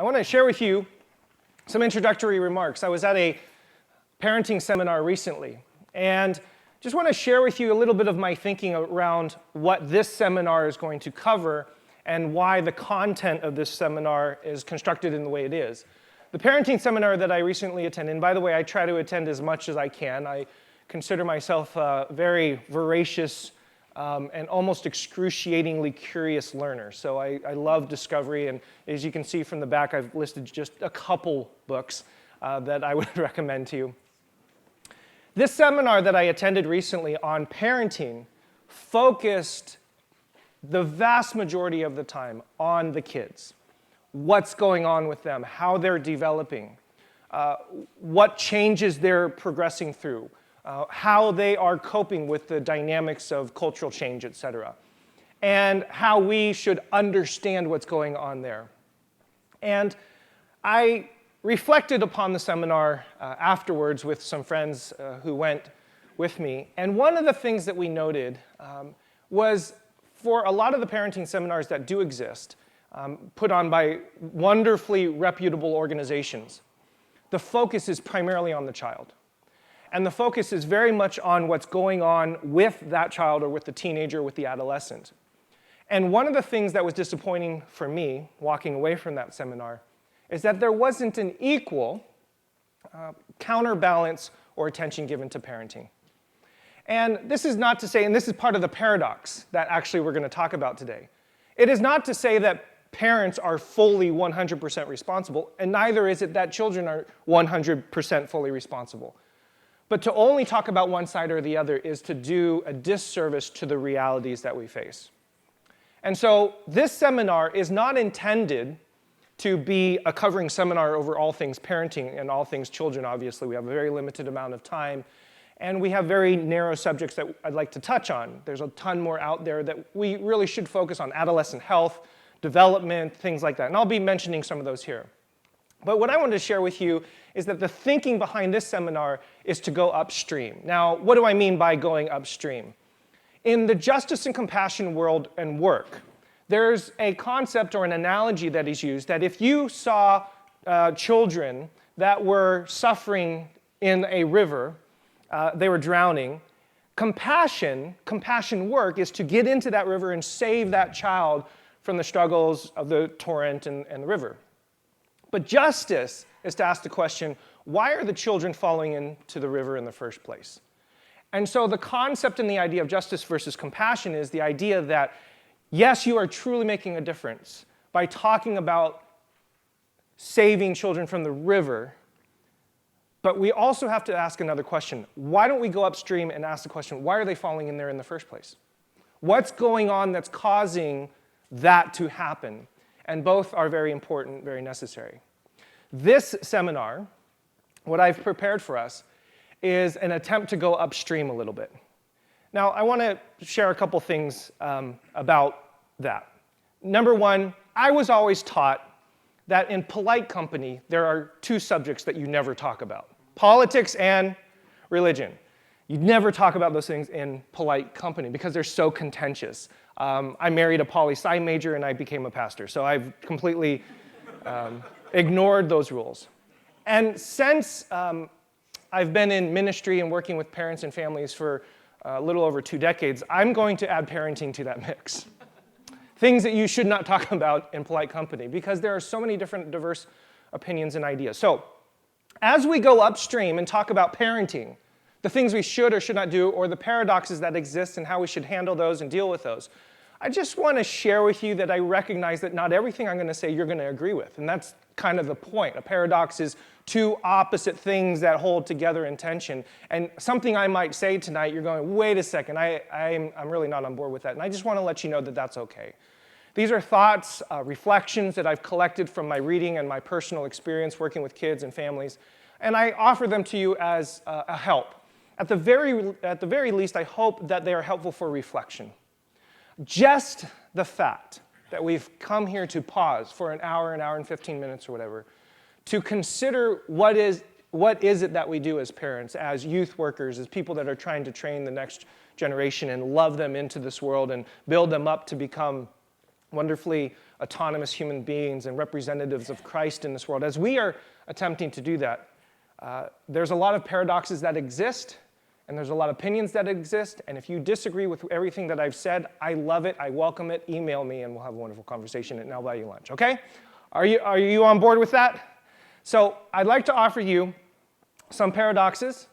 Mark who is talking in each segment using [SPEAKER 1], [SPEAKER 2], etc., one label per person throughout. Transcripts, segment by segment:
[SPEAKER 1] I want to share with you some introductory remarks. I was at a parenting seminar recently, and just want to share with you a little bit of my thinking around what this seminar is going to cover and why the content of this seminar is constructed in the way it is. The parenting seminar that I recently attended, and by the way, I try to attend as much as I can. I consider myself a very voracious and almost excruciatingly curious learner. So I love discovery, and as you can see from the back, I've listed just a couple books that I would recommend to you. This seminar that I attended recently on parenting focused the vast majority of the time on the kids. What's going on with them, how they're developing, what changes they're progressing through, how they are coping with the dynamics of cultural change, etc., and how we should understand what's going on there. And I reflected upon the seminar afterwards with some friends who went with me, and one of the things that we noted was for a lot of the parenting seminars that do exist, put on by wonderfully reputable organizations, the focus is primarily on the child. And the focus is very much on what's going on with that child or with the teenager, with the adolescent. And one of the things that was disappointing for me, walking away from that seminar, is that there wasn't an equal counterbalance or attention given to parenting. And this is not to say, and this is part of the paradox that actually we're going to talk about today. It is not to say that parents are fully 100% responsible, and neither is it that children are 100% fully responsible. But to only talk about one side or the other is to do a disservice to the realities that we face. And so this seminar is not intended to be a covering seminar over all things parenting and all things children, obviously. We have a very limited amount of time, and we have very narrow subjects that I'd like to touch on. There's a ton more out there that we really should focus on: adolescent health, development, things like that. And I'll be mentioning some of those here. But what I wanted to share with you is that the thinking behind this seminar is to go upstream. Now, what do I mean by going upstream? In the justice and compassion world and work, there's a concept or an analogy that is used that if you saw children that were suffering in a river, they were drowning, compassion work is to get into that river and save that child from the struggles of the torrent and the river. But justice is to ask the question, why are the children falling into the river in the first place? And so the concept and the idea of justice versus compassion is the idea that, yes, you are truly making a difference by talking about saving children from the river, but we also have to ask another question. Why don't we go upstream and ask the question, why are they falling in there in the first place? What's going on that's causing that to happen? And both are very important, very necessary. This seminar, what I've prepared for us, is an attempt to go upstream a little bit. Now, I want to share a couple things about that. Number one, I was always taught that in polite company, there are two subjects that you never talk about: politics and religion. You never talk about those things in polite company because they're so contentious. I married a poli-sci major and I became a pastor, so I've completely ignored those rules. And since I've been in ministry and working with parents and families for a little over 2 decades, I'm going to add parenting to that mix. Things that you should not talk about in polite company because there are so many different diverse opinions and ideas. So as we go upstream and talk about parenting, the things we should or should not do, or the paradoxes that exist and how we should handle those and deal with those, I just want to share with you that I recognize that not everything I'm going to say you're going to agree with, and that's kind of the point. A paradox is two opposite things that hold together in tension, and something I might say tonight, you're going, wait a second, I'm really not on board with that, and I just want to let you know that that's okay. These are thoughts, reflections that I've collected from my reading and my personal experience working with kids and families, and I offer them to you as a help. At the very least, I hope that they are helpful for reflection. Just the fact that we've come here to pause for an hour and 15 minutes or whatever, to consider what is it that we do as parents, as youth workers, as people that are trying to train the next generation and love them into this world and build them up to become wonderfully autonomous human beings and representatives of Christ in this world, as we are attempting to do that, there's a lot of paradoxes that exist, and there's a lot of opinions that exist, and if you disagree with everything that I've said, I love it, I welcome it, email me, and we'll have a wonderful conversation, and I'll buy you lunch, okay? Are you on board with that? So I'd like to offer you some paradoxes,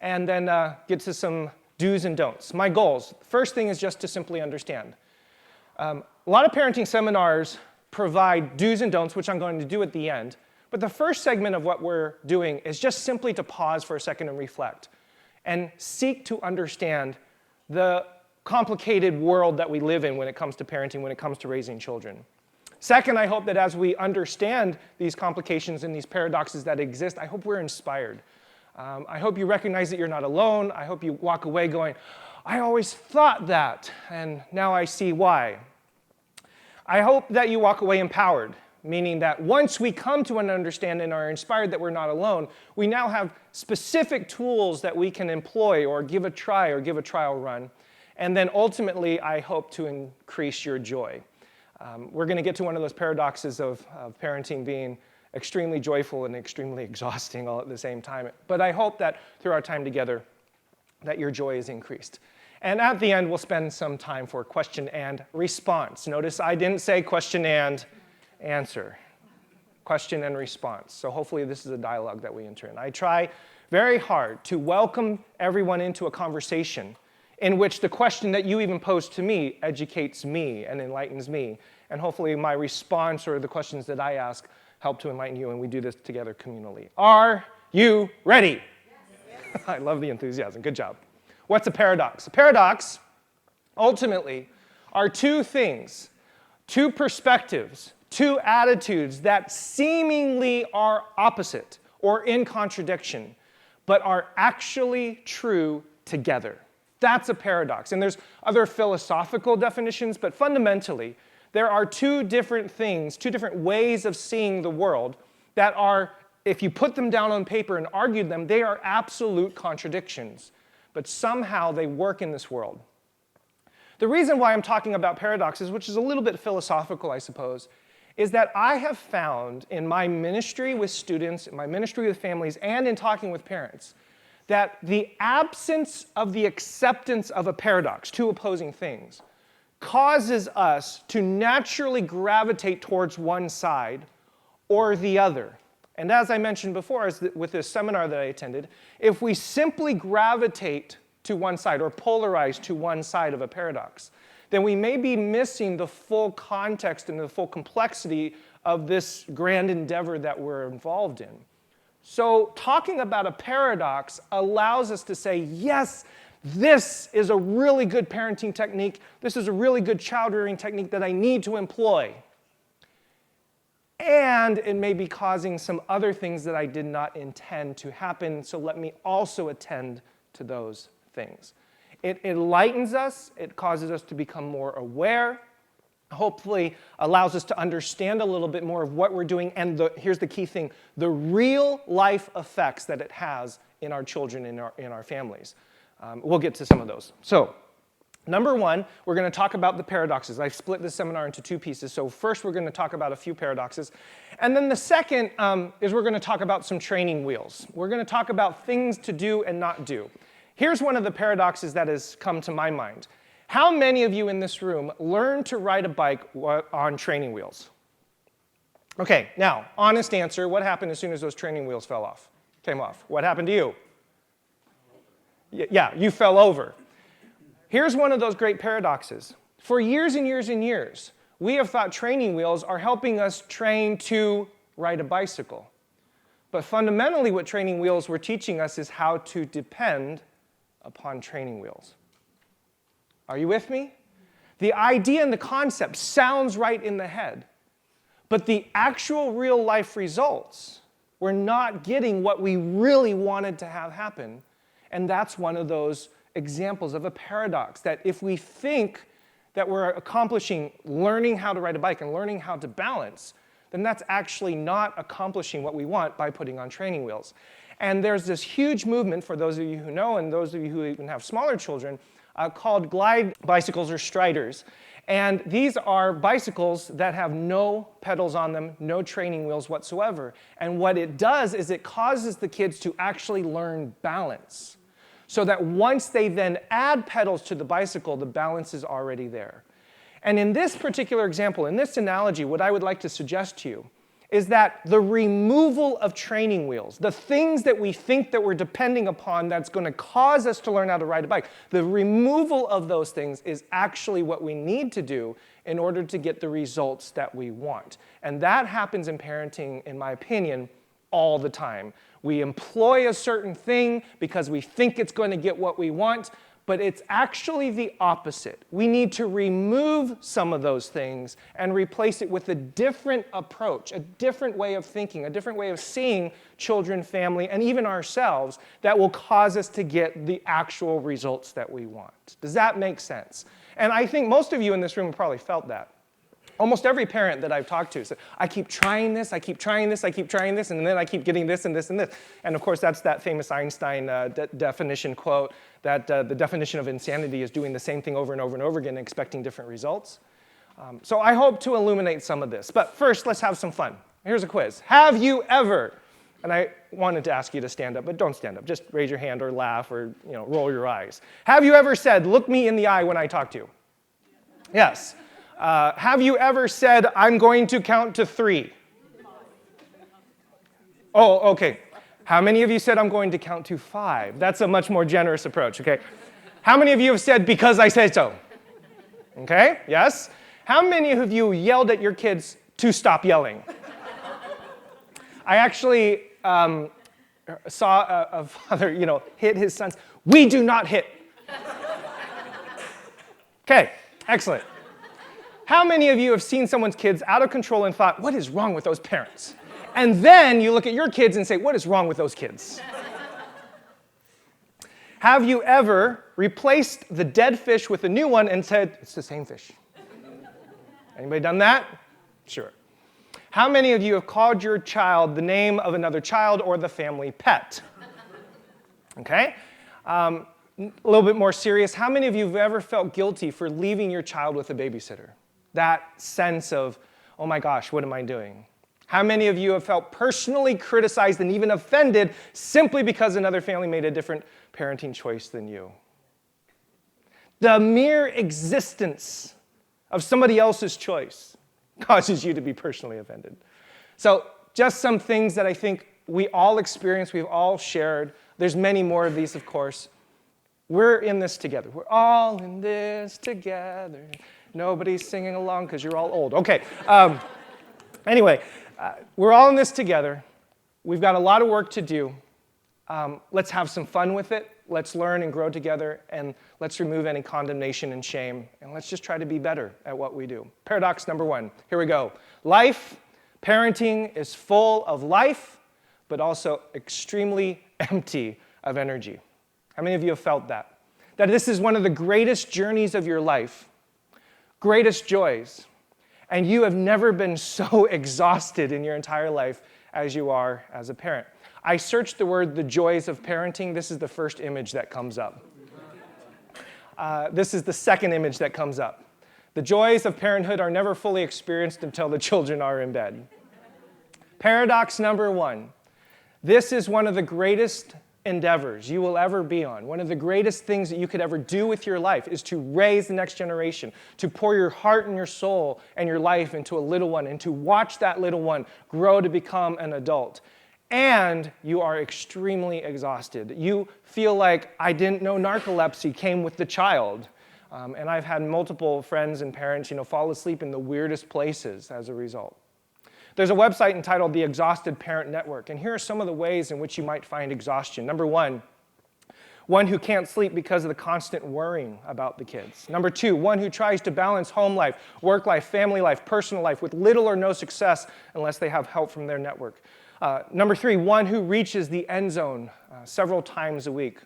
[SPEAKER 1] and then get to some do's and don'ts. My goals. First thing is just to simply understand. A lot of parenting seminars provide do's and don'ts, which I'm going to do at the end. But the first segment of what we're doing is just simply to pause for a second and reflect and seek to understand the complicated world that we live in when it comes to parenting, when it comes to raising children. Second, I hope that as we understand these complications and these paradoxes that exist, I hope we're inspired. I hope you recognize that you're not alone. I hope you walk away going, I always thought that, and now I see why. I hope that you walk away empowered, meaning that once we come to an understanding and are inspired that we're not alone, we now have specific tools that we can employ or give a try or give a trial run. And then ultimately, I hope to increase your joy. We're going to get to one of those paradoxes of parenting being extremely joyful and extremely exhausting all at the same time. But I hope that through our time together, that your joy is increased. And at the end, we'll spend some time for question and response. Notice I didn't say question and answer. Question and response. So hopefully this is a dialogue that we enter in. I try very hard to welcome everyone into a conversation in which the question that you even pose to me educates me and enlightens me. And hopefully my response or the questions that I ask help to enlighten you, and we do this together communally. Are you ready? Yes. I love the enthusiasm. Good job. What's a paradox? A paradox, ultimately, are two things, two perspectives, two attitudes that seemingly are opposite or in contradiction, but are actually true together. That's a paradox. And there's other philosophical definitions, but fundamentally, there are two different things, two different ways of seeing the world that are, if you put them down on paper and argue them, they are absolute contradictions. But somehow they work in this world. The reason why I'm talking about paradoxes, which is a little bit philosophical, I suppose, is that I have found in my ministry with students, in my ministry with families, and in talking with parents, that the absence of the acceptance of a paradox, two opposing things, causes us to naturally gravitate towards one side or the other. And as I mentioned before, with this seminar that I attended, if we simply gravitate to one side or polarize to one side of a paradox, then we may be missing the full context and the full complexity of this grand endeavor that we're involved in. So talking about a paradox allows us to say, yes, this is a really good parenting technique. This is a really good child rearing technique that I need to employ. And it may be causing some other things that I did not intend to happen, so let me also attend to those things. It enlightens us, it causes us to become more aware, hopefully allows us to understand a little bit more of what we're doing, and here's the key thing, the real life effects that it has in our children, in our families. We'll get to some of those. So, number one, we're going to talk about the paradoxes. I've split this seminar into two pieces. So first, we're going to talk about a few paradoxes. And then the second is we're going to talk about some training wheels. We're going to talk about things to do and not do. Here's one of the paradoxes that has come to my mind. How many of you in this room learned to ride a bike on training wheels? Okay, now, honest answer, what happened as soon as those training wheels came off? What happened to you? Yeah, you fell over. Here's one of those great paradoxes. For years and years and years, we have thought training wheels are helping us train to ride a bicycle. But fundamentally, what training wheels were teaching us is how to depend upon training wheels. Are you with me? The idea and the concept sounds right in the head, but the actual real life results, we're not getting what we really wanted to have happen. And that's one of those examples of a paradox, that if we think that we're accomplishing learning how to ride a bike and learning how to balance, then that's actually not accomplishing what we want by putting on training wheels. And there's this huge movement, for those of you who know and those of you who even have smaller children, called glide bicycles or striders. And these are bicycles that have no pedals on them, no training wheels whatsoever. And what it does is it causes the kids to actually learn balance, so that once they then add pedals to the bicycle, the balance is already there. And in this particular example, in this analogy, what I would like to suggest to you is that the removal of training wheels, the things that we think that we're depending upon that's going to cause us to learn how to ride a bike, the removal of those things is actually what we need to do in order to get the results that we want. And that happens in parenting, in my opinion, all the time. We employ a certain thing because we think it's going to get what we want, but it's actually the opposite. We need to remove some of those things and replace it with a different approach, a different way of thinking, a different way of seeing children, family, and even ourselves that will cause us to get the actual results that we want. Does that make sense? And I think most of you in this room have probably felt that. Almost every parent that I've talked to said, I keep trying this, I keep trying this, I keep trying this, and then I keep getting this and this and this. And of course, that's that famous Einstein definition quote that the definition of insanity is doing the same thing over and over and over again and expecting different results. So I hope to illuminate some of this. But first, let's have some fun. Here's a quiz. Have you ever, and I wanted to ask you to stand up, but don't stand up. Just raise your hand or laugh or roll your eyes. Have you ever said, look me in the eye when I talk to you? Yes. Have you ever said, I'm going to count to 3? Oh, okay. How many of you said, I'm going to count to 5? That's a much more generous approach, okay? How many of you have said, because I said so? Okay, yes. How many of you yelled at your kids to stop yelling? I actually saw a father, hit his sons. We do not hit. Okay, excellent. How many of you have seen someone's kids out of control and thought, what is wrong with those parents? And then you look at your kids and say, what is wrong with those kids? Have you ever replaced the dead fish with a new one and said, it's the same fish? Anybody done that? Sure. How many of you have called your child the name of another child or the family pet? Okay. A little bit more serious, how many of you have ever felt guilty for leaving your child with a babysitter? That sense of, oh my gosh, what am I doing? How many of you have felt personally criticized and even offended simply because another family made a different parenting choice than you? The mere existence of somebody else's choice causes you to be personally offended. So just some things that I think we all experience, we've all shared. There's many more of these, of course. We're in this together. We're all in this together. Nobody's singing along because you're all old. Okay. Anyway, we're all in this together. We've got a lot of work to do. Let's have some fun with it. Let's learn and grow together, and let's remove any condemnation and shame, and let's just try to be better at what we do. Paradox number 1. Here we go. Parenting is full of life, but also extremely empty of energy. How many of you have felt that? That this is one of the greatest journeys of your life, greatest joys, and you have never been so exhausted in your entire life as you are as a parent. I searched the word, the joys of parenting. This is the first image that comes up. This is the second image that comes up. The joys of parenthood are never fully experienced until the children are in bed. Paradox number 1. This is one of the greatest endeavors you will ever be on. One of the greatest things that you could ever do with your life is to raise the next generation, to pour your heart and your soul and your life into a little one, and to watch that little one grow to become an adult. And you are extremely exhausted. You feel like, I didn't know narcolepsy came with the child. And I've had multiple friends and parents, fall asleep in the weirdest places as a result. There's a website entitled The Exhausted Parent Network, and here are some of the ways in which you might find exhaustion. Number 1, one who can't sleep because of the constant worrying about the kids. Number 2, one who tries to balance home life, work life, family life, personal life with little or no success unless they have help from their network. Number 3, one who reaches the end zone several times a week.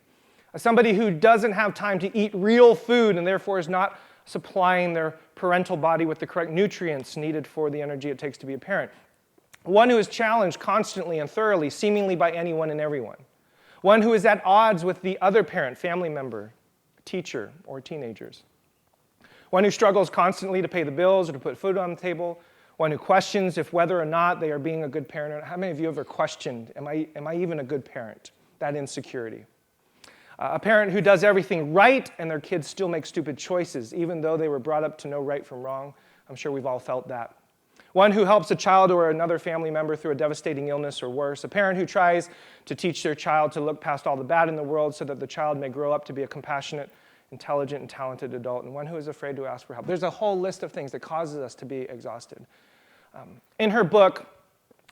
[SPEAKER 1] Somebody who doesn't have time to eat real food and therefore is not supplying their parental body with the correct nutrients needed for the energy it takes to be a parent. One who is challenged constantly and thoroughly, seemingly by anyone and everyone. One who is at odds with the other parent, family member, teacher, or teenagers. one who struggles constantly to pay the bills or to put food on the table, one who questions if whether or not they are being a good parent. How many of you ever questioned, am I even a good parent? That insecurity. A parent who does everything right and their kids still make stupid choices, even though they were brought up to know right from wrong. I'm sure we've all felt that. One who helps a child or another family member through a devastating illness or worse. A parent who tries to teach their child to look past all the bad in the world so that the child may grow up to be a compassionate, intelligent, and talented adult. And one who is afraid to ask for help. There's a whole list of things that causes us to be exhausted. In her book,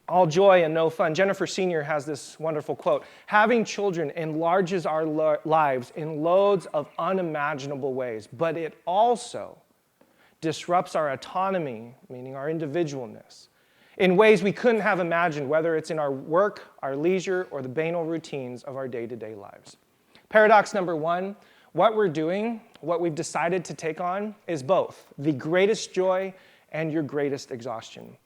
[SPEAKER 1] All Joy and No Fun, Jennifer Senior has this wonderful quote: "Having children enlarges our lives in loads of unimaginable ways, but it also disrupts our autonomy, meaning our individualness, in ways we couldn't have imagined, whether it's in our work, our leisure, or the banal routines of our day-to-day lives." Paradox number one, what we're doing, what we've decided to take on, is both the greatest joy and your greatest exhaustion.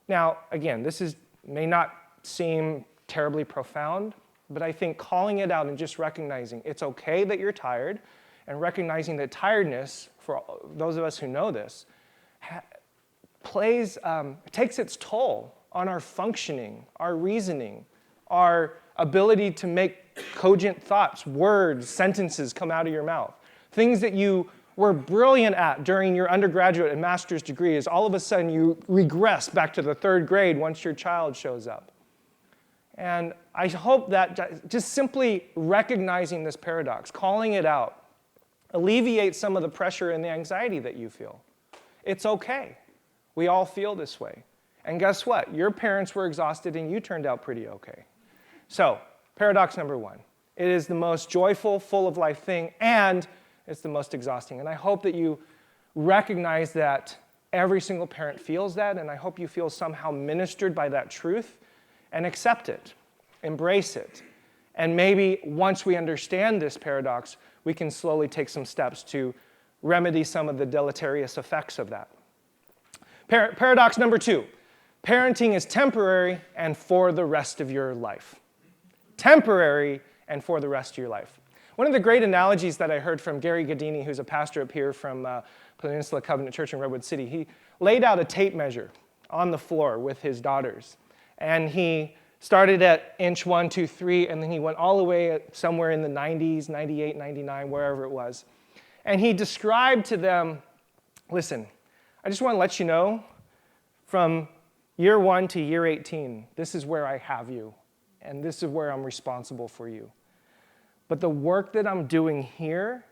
[SPEAKER 1] Now, again, this may not seem terribly profound, but I think calling it out and just recognizing it's okay that you're tired, and recognizing that tiredness, for those of us who know this, takes its toll on our functioning, our reasoning, our ability to make cogent thoughts, words, sentences come out of your mouth. Things that you were brilliant at during your undergraduate and master's degrees, all of a sudden you regress back to the third grade once your child shows up. And I hope that just simply recognizing this paradox, calling it out, alleviate some of the pressure and the anxiety that you feel. It's okay. We all feel this way. And guess what? Your parents were exhausted and you turned out pretty okay. So, paradox number one. It is the most joyful, full of life thing, and it's the most exhausting. And I hope that you recognize that every single parent feels that, and I hope you feel somehow ministered by that truth and accept it, embrace it. And maybe once we understand this paradox, we can slowly take some steps to remedy some of the deleterious effects of that. Paradox number two, parenting is temporary and for the rest of your life. Temporary and for the rest of your life. One of the great analogies that I heard from Gary Gadini, who's a pastor up here from Peninsula Covenant Church in Redwood City, he laid out a tape measure on the floor with his daughters. And he started at inch 1, 2, 3, and then he went all the way at somewhere in the 90s, 98, 99, wherever it was. And he described to them, listen, I just want to let you know, from year 1 to year 18, this is where I have you, and this is where I'm responsible for you. But the work that I'm doing here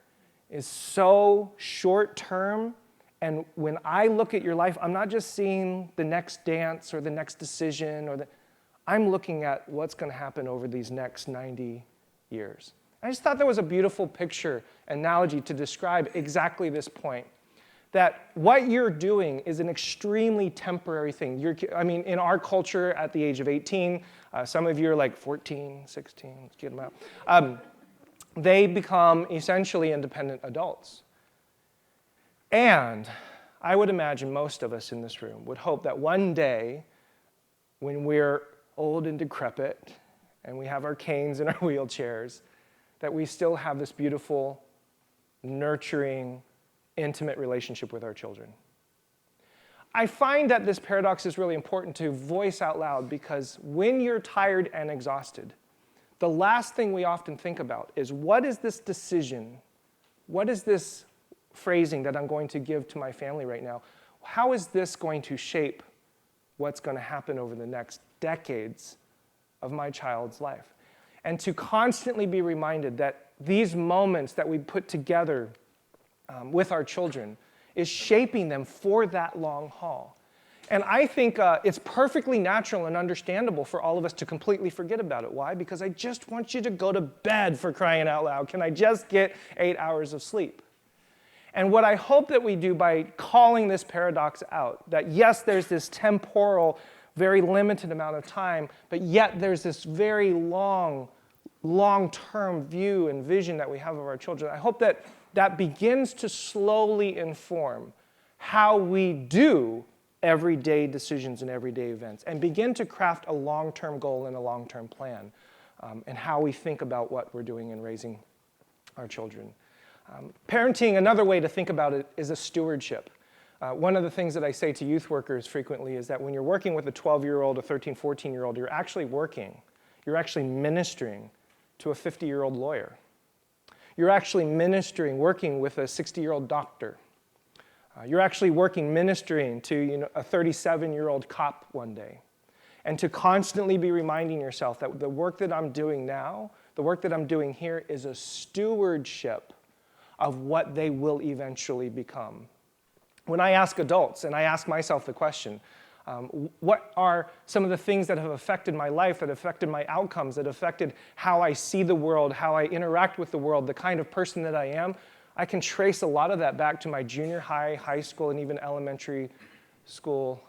[SPEAKER 1] is so short-term, and when I look at your life, I'm not just seeing the next dance or the next decision, I'm looking at what's going to happen over these next 90 years. I just thought that was a beautiful picture, analogy to describe exactly this point, that what you're doing is an extremely temporary thing. In our culture, at the age of 18, some of you are like 14, 16, let's get them out. They become essentially independent adults. And I would imagine most of us in this room would hope that one day, when we're old and decrepit, and we have our canes and our wheelchairs, that we still have this beautiful, nurturing, intimate relationship with our children. I find that this paradox is really important to voice out loud because when you're tired and exhausted, the last thing we often think about is, what is this decision? What is this phrasing that I'm going to give to my family right now? How is this going to shape what's going to happen over the next decades of my child's life? And to constantly be reminded that these moments that we put together with our children is shaping them for that long haul. And I think it's perfectly natural and understandable for all of us to completely forget about it. Why? Because I just want you to go to bed, for crying out loud. Can I just get 8 hours of sleep? And what I hope that we do by calling this paradox out, that yes, there's this temporal, very limited amount of time, but yet there's this very long-term view and vision that we have of our children. I hope that that begins to slowly inform how we do everyday decisions and everyday events, and begin to craft a long-term goal and a long-term plan, and how we think about what we're doing in raising our children. Parenting, another way to think about it, is a stewardship. One of the things that I say to youth workers frequently is that when you're working with a 12-year-old, a 13, 14-year-old, you're actually working. You're actually ministering to a 50-year-old lawyer. You're actually ministering, working with a 60-year-old doctor. You're actually working, ministering to a 37-year-old cop one day. And to constantly be reminding yourself that the work that I'm doing now, the work that I'm doing here is a stewardship of what they will eventually become. When I ask adults, and I ask myself the question, what are some of the things that have affected my life, that affected my outcomes, that affected how I see the world, how I interact with the world, the kind of person that I am? I can trace a lot of that back to my junior high, high school, and even elementary school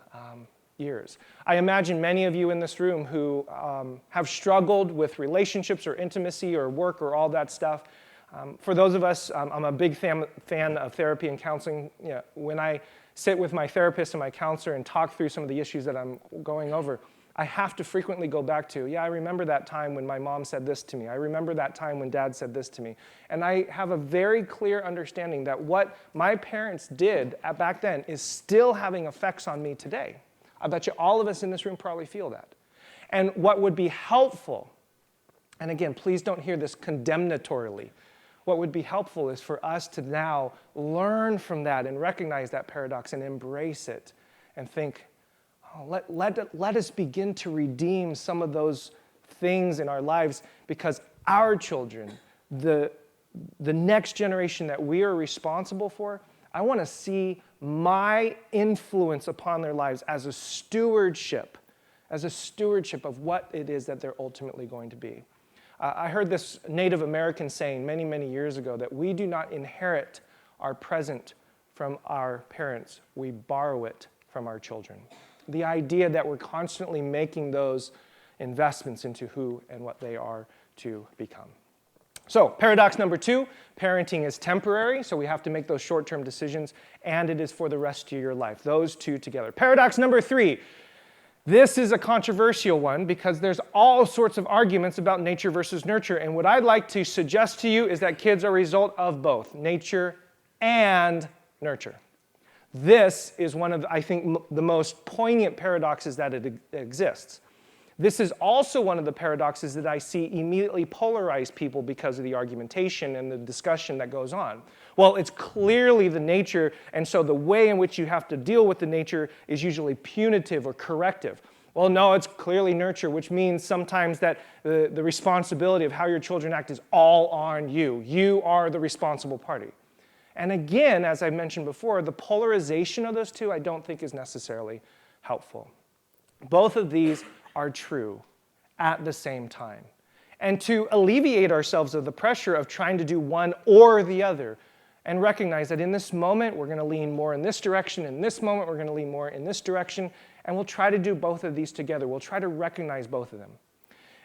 [SPEAKER 1] years. I imagine many of you in this room who have struggled with relationships or intimacy or work or all that stuff. For those of us, I'm a big fan of therapy and counseling. When I sit with my therapist and my counselor and talk through some of the issues that I'm going over, I have to frequently go back to, I remember that time when my mom said this to me. I remember that time when dad said this to me. And I have a very clear understanding that what my parents did back then is still having effects on me today. I bet you all of us in this room probably feel that. And what would be helpful, and again, please don't hear this condemnatorily, what would be helpful is for us to now learn from that and recognize that paradox and embrace it and think, let us begin to redeem some of those things in our lives, because our children, the next generation that we are responsible for, I want to see my influence upon their lives as a stewardship of what it is that they're ultimately going to be. I heard this Native American saying many, many years ago that we do not inherit our present from our parents, we borrow it from our children. The idea that we're constantly making those investments into who and what they are to become. So, paradox number 2, parenting is temporary, so we have to make those short-term decisions, and it is for the rest of your life. Those two together. Paradox number 3. This is a controversial one because there's all sorts of arguments about nature versus nurture, and what I'd like to suggest to you is that kids are a result of both nature and nurture. This is one of, I think, the most poignant paradoxes that it exists. This is also one of the paradoxes that I see immediately polarize people because of the argumentation and the discussion that goes on. Well, it's clearly the nature, and so the way in which you have to deal with the nature is usually punitive or corrective. Well, no, it's clearly nurture, which means sometimes that the responsibility of how your children act is all on you. You are the responsible party. And again, as I mentioned before, the polarization of those two I don't think is necessarily helpful. Both of these are true at the same time. And to alleviate ourselves of the pressure of trying to do one or the other, and recognize that in this moment we're going to lean more in this direction, in this moment we're going to lean more in this direction, and we'll try to do both of these together. We'll try to recognize both of them.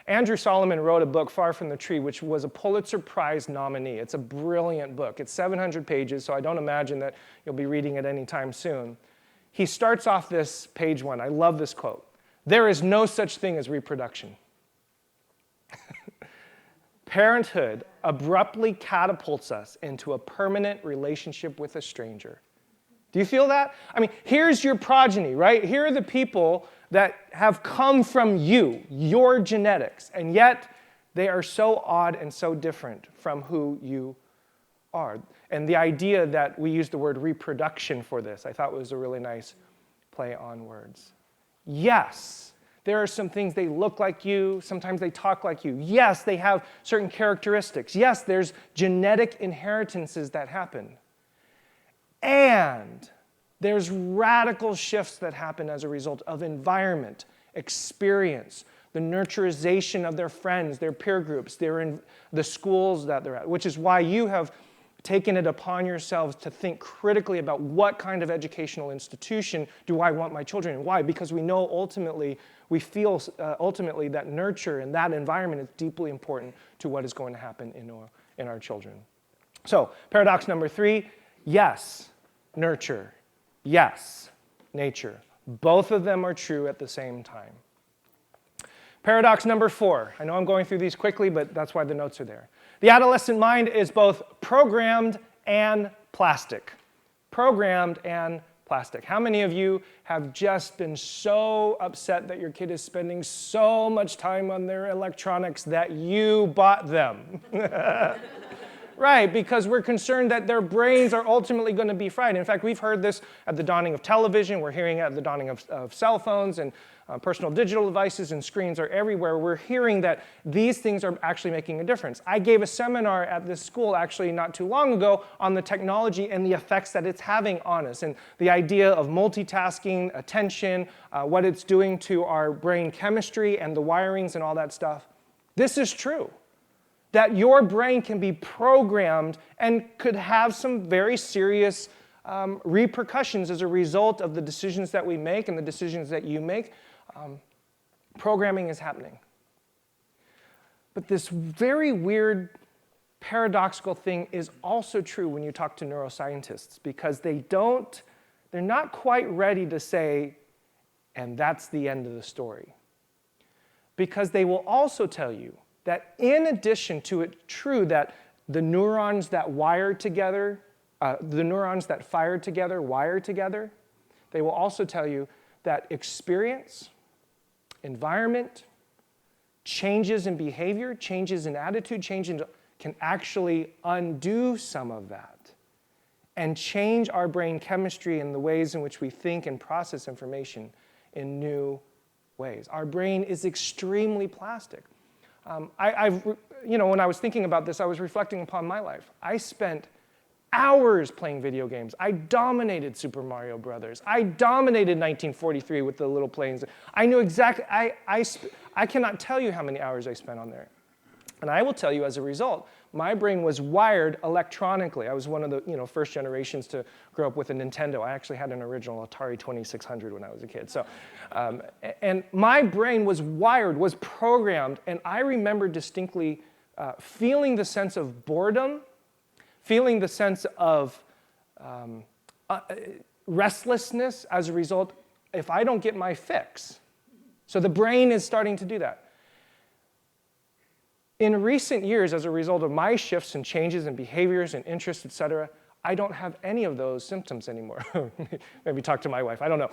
[SPEAKER 1] Andrew Solomon wrote a book, Far from the Tree, which was a Pulitzer Prize nominee. It's a brilliant book. It's 700 pages, so I don't imagine that you'll be reading it anytime soon. He starts off this page 1. I love this quote. There is no such thing as reproduction. Parenthood abruptly catapults us into a permanent relationship with a stranger. Do you feel that? I mean, here's your progeny, right? Here are the people that have come from you, your genetics, and yet they are so odd and so different from who you are. And the idea that we use the word reproduction for this, I thought was a really nice play on words. Yes, there are some things they look like you, sometimes they talk like you. Yes, they have certain characteristics. Yes, there's genetic inheritances that happen. And there's radical shifts that happen as a result of environment, experience, the nurturization of their friends, their peer groups, they're in the schools that they're at, which is why you have taken it upon yourselves to think critically about what kind of educational institution do I want my children in. Why? Because we know ultimately, we feel ultimately that nurture and that environment is deeply important to what is going to happen in our children. So, paradox number 3, yes, nurture. Yes, nature. Both of them are true at the same time. Paradox number 4. I know I'm going through these quickly, but that's why the notes are there. The adolescent mind is both programmed and plastic. Programmed and plastic. How many of you have just been so upset that your kid is spending so much time on their electronics that you bought them? Right, because we're concerned that their brains are ultimately going to be fried. In fact, we've heard this at the dawning of television. We're hearing it at the dawning of cell phones, and personal digital devices and screens are everywhere. We're hearing that these things are actually making a difference. I gave a seminar at this school actually not too long ago on the technology and the effects that it's having on us, and the idea of multitasking, attention, what it's doing to our brain chemistry and the wirings and all that stuff. This is true. That your brain can be programmed and could have some very serious repercussions as a result of the decisions that we make and the decisions that you make. Programming is happening. But this very weird, paradoxical thing is also true when you talk to neuroscientists, because they're not quite ready to say, and that's the end of the story. Because they will also tell you that in addition to it true that the neurons that wire together, the neurons that fire together wire together, they will also tell you that experience, environment, changes in behavior, changes in attitude, can actually undo some of that and change our brain chemistry and the ways in which we think and process information in new ways. Our brain is extremely plastic. When I was thinking about this, I was reflecting upon my life. I spent hours playing video games. I dominated Super Mario Brothers. I dominated 1943 with the little planes. I knew exactly, I cannot tell you how many hours I spent on there. And I will tell you, as a result, my brain was wired electronically. I was one of the first generations to grow up with a Nintendo. I actually had an original Atari 2600 when I was a kid. So, and my brain was wired, was programmed, and I remember distinctly feeling the sense of boredom, feeling the sense of restlessness as a result if I don't get my fix. So the brain is starting to do that. In recent years, as a result of my shifts and changes in behaviors and interests, etc., I don't have any of those symptoms anymore. Maybe talk to my wife, I don't know.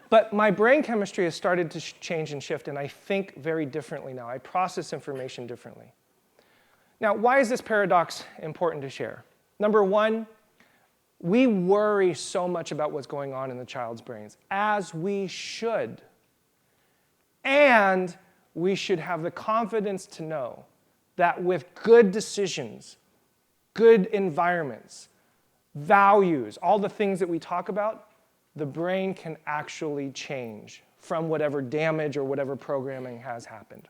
[SPEAKER 1] But my brain chemistry has started to change and shift, and I think very differently now. I process information differently. Now, why is this paradox important to share? Number one, we worry so much about what's going on in the child's brains, as we should. And we should have the confidence to know that with good decisions, good environments, values, all the things that we talk about, the brain can actually change from whatever damage or whatever programming has happened.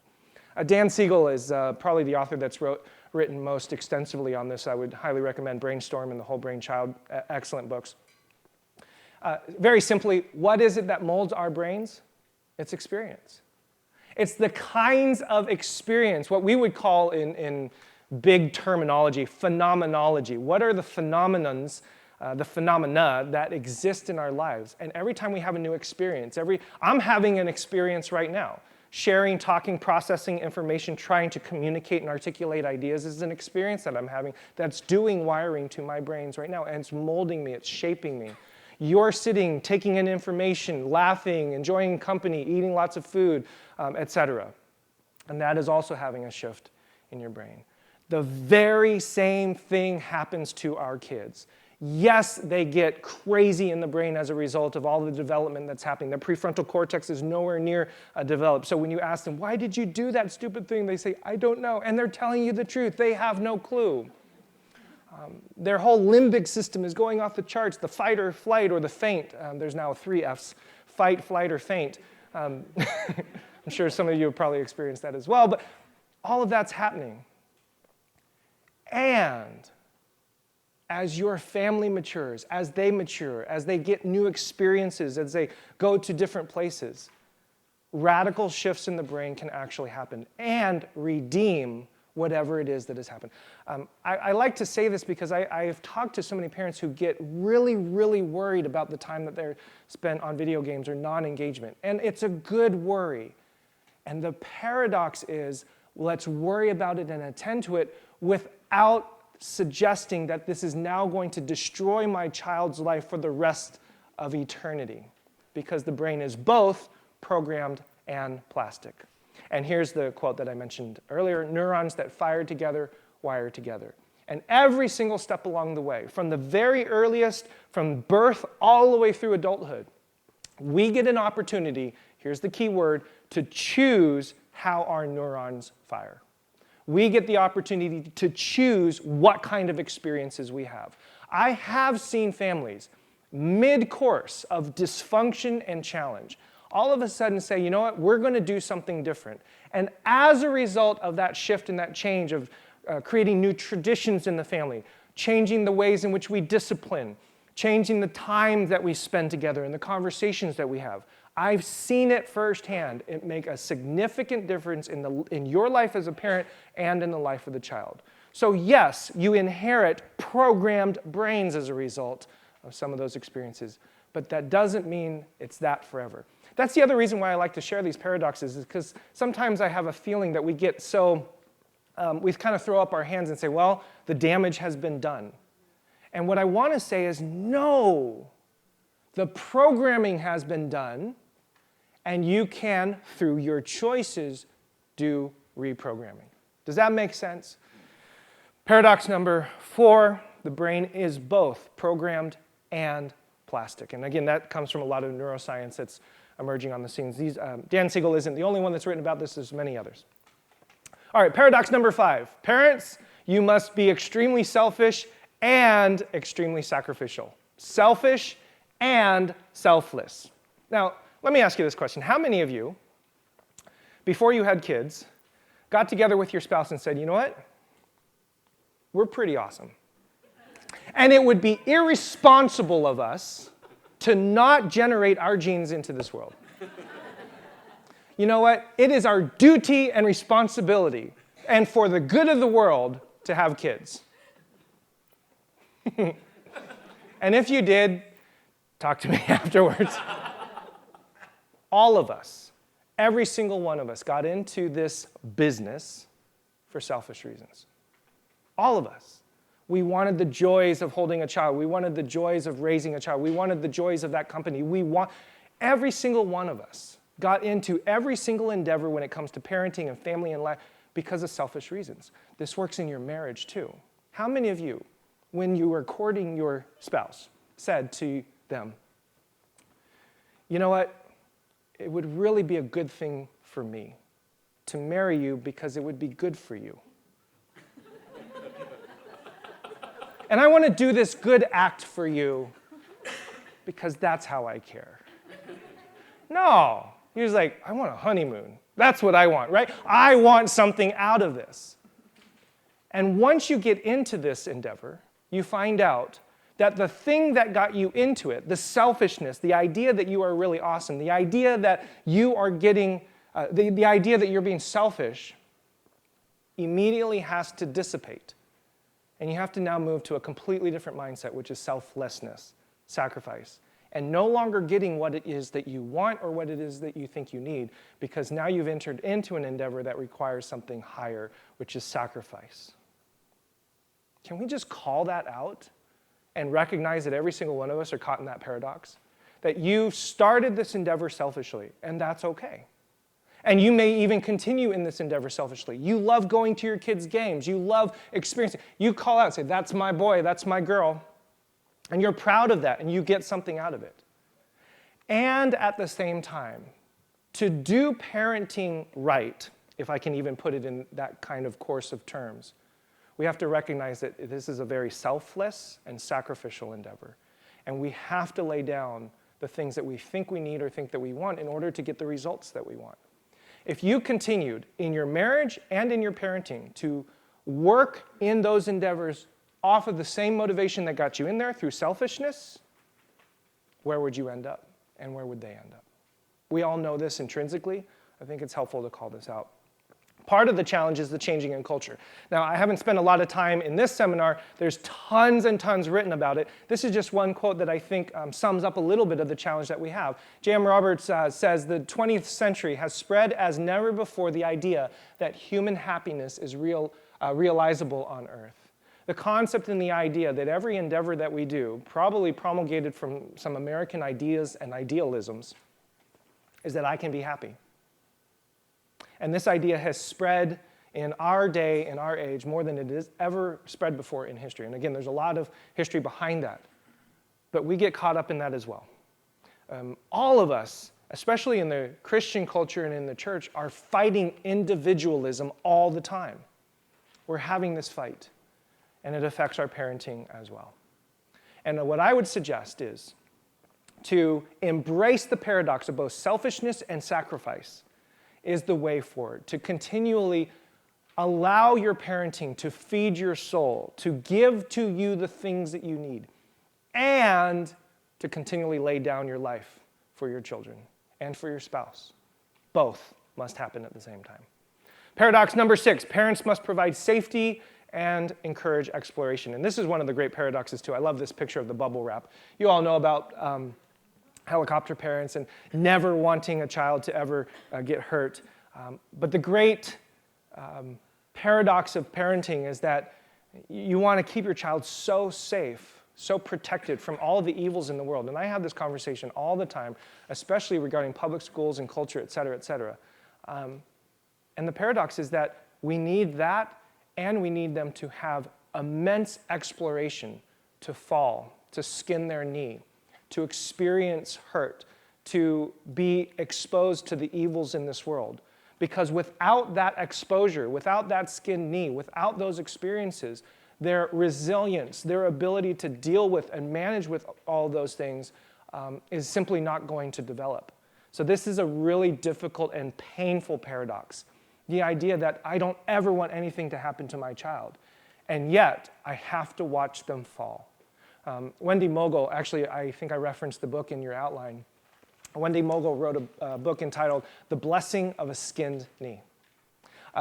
[SPEAKER 1] Dan Siegel is probably the author that's written most extensively on this. I would highly recommend Brainstorm and The Whole Brain Child, excellent books. Very simply, what is it that molds our brains? It's experience. It's the kinds of experience, what we would call in big terminology, phenomenology. What are the phenomena that exist in our lives? And every time we have a new experience, I'm having an experience right now. Sharing, talking, processing information, trying to communicate and articulate ideas is an experience that I'm having that's doing wiring to my brains right now, and it's molding me, it's shaping me. You're sitting, taking in information, laughing, enjoying company, eating lots of food, etc. And that is also having a shift in your brain. The very same thing happens to our kids. Yes, they get crazy in the brain as a result of all the development that's happening. Their prefrontal cortex is nowhere near developed. So when you ask them, why did you do that stupid thing? They say, I don't know. And they're telling you the truth. They have no clue. Their whole limbic system is going off the charts. The fight or flight or the faint. There's now 3 Fs. Fight, flight, or faint. I'm sure some of you have probably experienced that as well. But all of that's happening. And as your family matures, as they mature, as they get new experiences, as they go to different places, radical shifts in the brain can actually happen and redeem whatever it is that has happened. I like to say this because I've talked to so many parents who get really, really worried about the time that they're spent on video games or non-engagement. And it's a good worry And the paradox is, let's worry about it and attend to it without suggesting that this is now going to destroy my child's life for the rest of eternity, because the brain is both programmed and plastic. And here's the quote that I mentioned earlier: neurons that fire together, wire together. And every single step along the way, from the very earliest, from birth all the way through adulthood, we get an opportunity, here's the key word, to choose how our neurons fire. We get the opportunity to choose what kind of experiences we have. I have seen families, mid-course of dysfunction and challenge, all of a sudden say, you know what, we're going to do something different. And as a result of that shift and that change of creating new traditions in the family, changing the ways in which we discipline, changing the time that we spend together and the conversations that we have, I've seen it firsthand. It make a significant difference in your life as a parent and in the life of the child. So yes, you inherit programmed brains as a result of some of those experiences, but that doesn't mean it's that forever. That's the other reason why I like to share these paradoxes, is because sometimes I have a feeling that we get so, we kind of throw up our hands and say, well, the damage has been done. And what I want to say is, no, the programming has been done, and you can, through your choices, do reprogramming. Does that make sense? Paradox number 4, the brain is both programmed and plastic. And again, that comes from a lot of neuroscience that's emerging on the scenes. Dan Siegel isn't the only one that's written about this. There's many others. All right, paradox number 5. Parents, you must be extremely selfish and extremely sacrificial. Selfish and selfless. Now, let me ask you this question. How many of you, before you had kids, got together with your spouse and said, you know what? We're pretty awesome. And it would be irresponsible of us to not generate our genes into this world. You know what? It is our duty and responsibility, and for the good of the world, to have kids. And if you did, talk to me afterwards. All of us, every single one of us, got into this business for selfish reasons. All of us. We wanted the joys of holding a child. We wanted the joys of raising a child. We wanted the joys of that company. Every single one of us got into every single endeavor when it comes to parenting and family and life because of selfish reasons. This works in your marriage too. How many of you, when you were courting your spouse, said to them, you know what, it would really be a good thing for me to marry you because it would be good for you. And I want to do this good act for you because that's how I care. No. He was like, I want a honeymoon. That's what I want, right? I want something out of this. And once you get into this endeavor, you find out that the thing that got you into it, the selfishness, the idea that you are really awesome, the idea that you are getting, the idea that you're being selfish, immediately has to dissipate. And you have to now move to a completely different mindset, which is selflessness, sacrifice, and no longer getting what it is that you want or what it is that you think you need, because now you've entered into an endeavor that requires something higher, which is sacrifice. Can we just call that out and recognize that every single one of us are caught in that paradox? That you started this endeavor selfishly, and that's okay. And you may even continue in this endeavor selfishly. You love going to your kids' games. You love experiencing. You call out and say, that's my boy, that's my girl. And you're proud of that, and you get something out of it. And at the same time, to do parenting right, if I can even put it in that kind of course of terms, we have to recognize that this is a very selfless and sacrificial endeavor. And we have to lay down the things that we think we need or think that we want in order to get the results that we want. If you continued in your marriage and in your parenting to work in those endeavors off of the same motivation that got you in there through selfishness, where would you end up? And where would they end up? We all know this intrinsically. I think it's helpful to call this out. Part of the challenge is the changing in culture. Now, I haven't spent a lot of time in this seminar. There's tons and tons written about it. This is just one quote that I think sums up a little bit of the challenge that we have. J.M. Roberts says, the 20th century has spread as never before the idea that human happiness is realizable on earth. The concept and the idea that every endeavor that we do, probably promulgated from some American ideas and idealisms, is that I can be happy. And this idea has spread in our day, in our age, more than it has ever spread before in history. And again, there's a lot of history behind that. But we get caught up in that as well. All of us, especially in the Christian culture and in the church, are fighting individualism all the time. We're having this fight. And it affects our parenting as well. And what I would suggest is to embrace the paradox of both selfishness and sacrifice is the way forward, to continually allow your parenting to feed your soul, to give to you the things that you need, and to continually lay down your life for your children and for your spouse. Both must happen at the same time. Paradox number 6, parents must provide safety and encourage exploration. And this is one of the great paradoxes too. I love this picture of the bubble wrap. You all know about helicopter parents and never wanting a child to ever get hurt. But the great paradox of parenting is that you want to keep your child so safe, so protected from all the evils in the world. And I have this conversation all the time, especially regarding public schools and culture, et cetera, et cetera. And the paradox is that we need that, and we need them to have immense exploration, to fall, to skin their knee, to experience hurt, to be exposed to the evils in this world. Because without that exposure, without that skinned knee, without those experiences, their resilience, their ability to deal with and manage with all those things is simply not going to develop. So this is a really difficult and painful paradox. The idea that I don't ever want anything to happen to my child, and yet I have to watch them fall. Wendy Mogul, actually, I think I referenced the book in your outline. Wendy Mogul wrote a book entitled The Blessing of a Skinned Knee.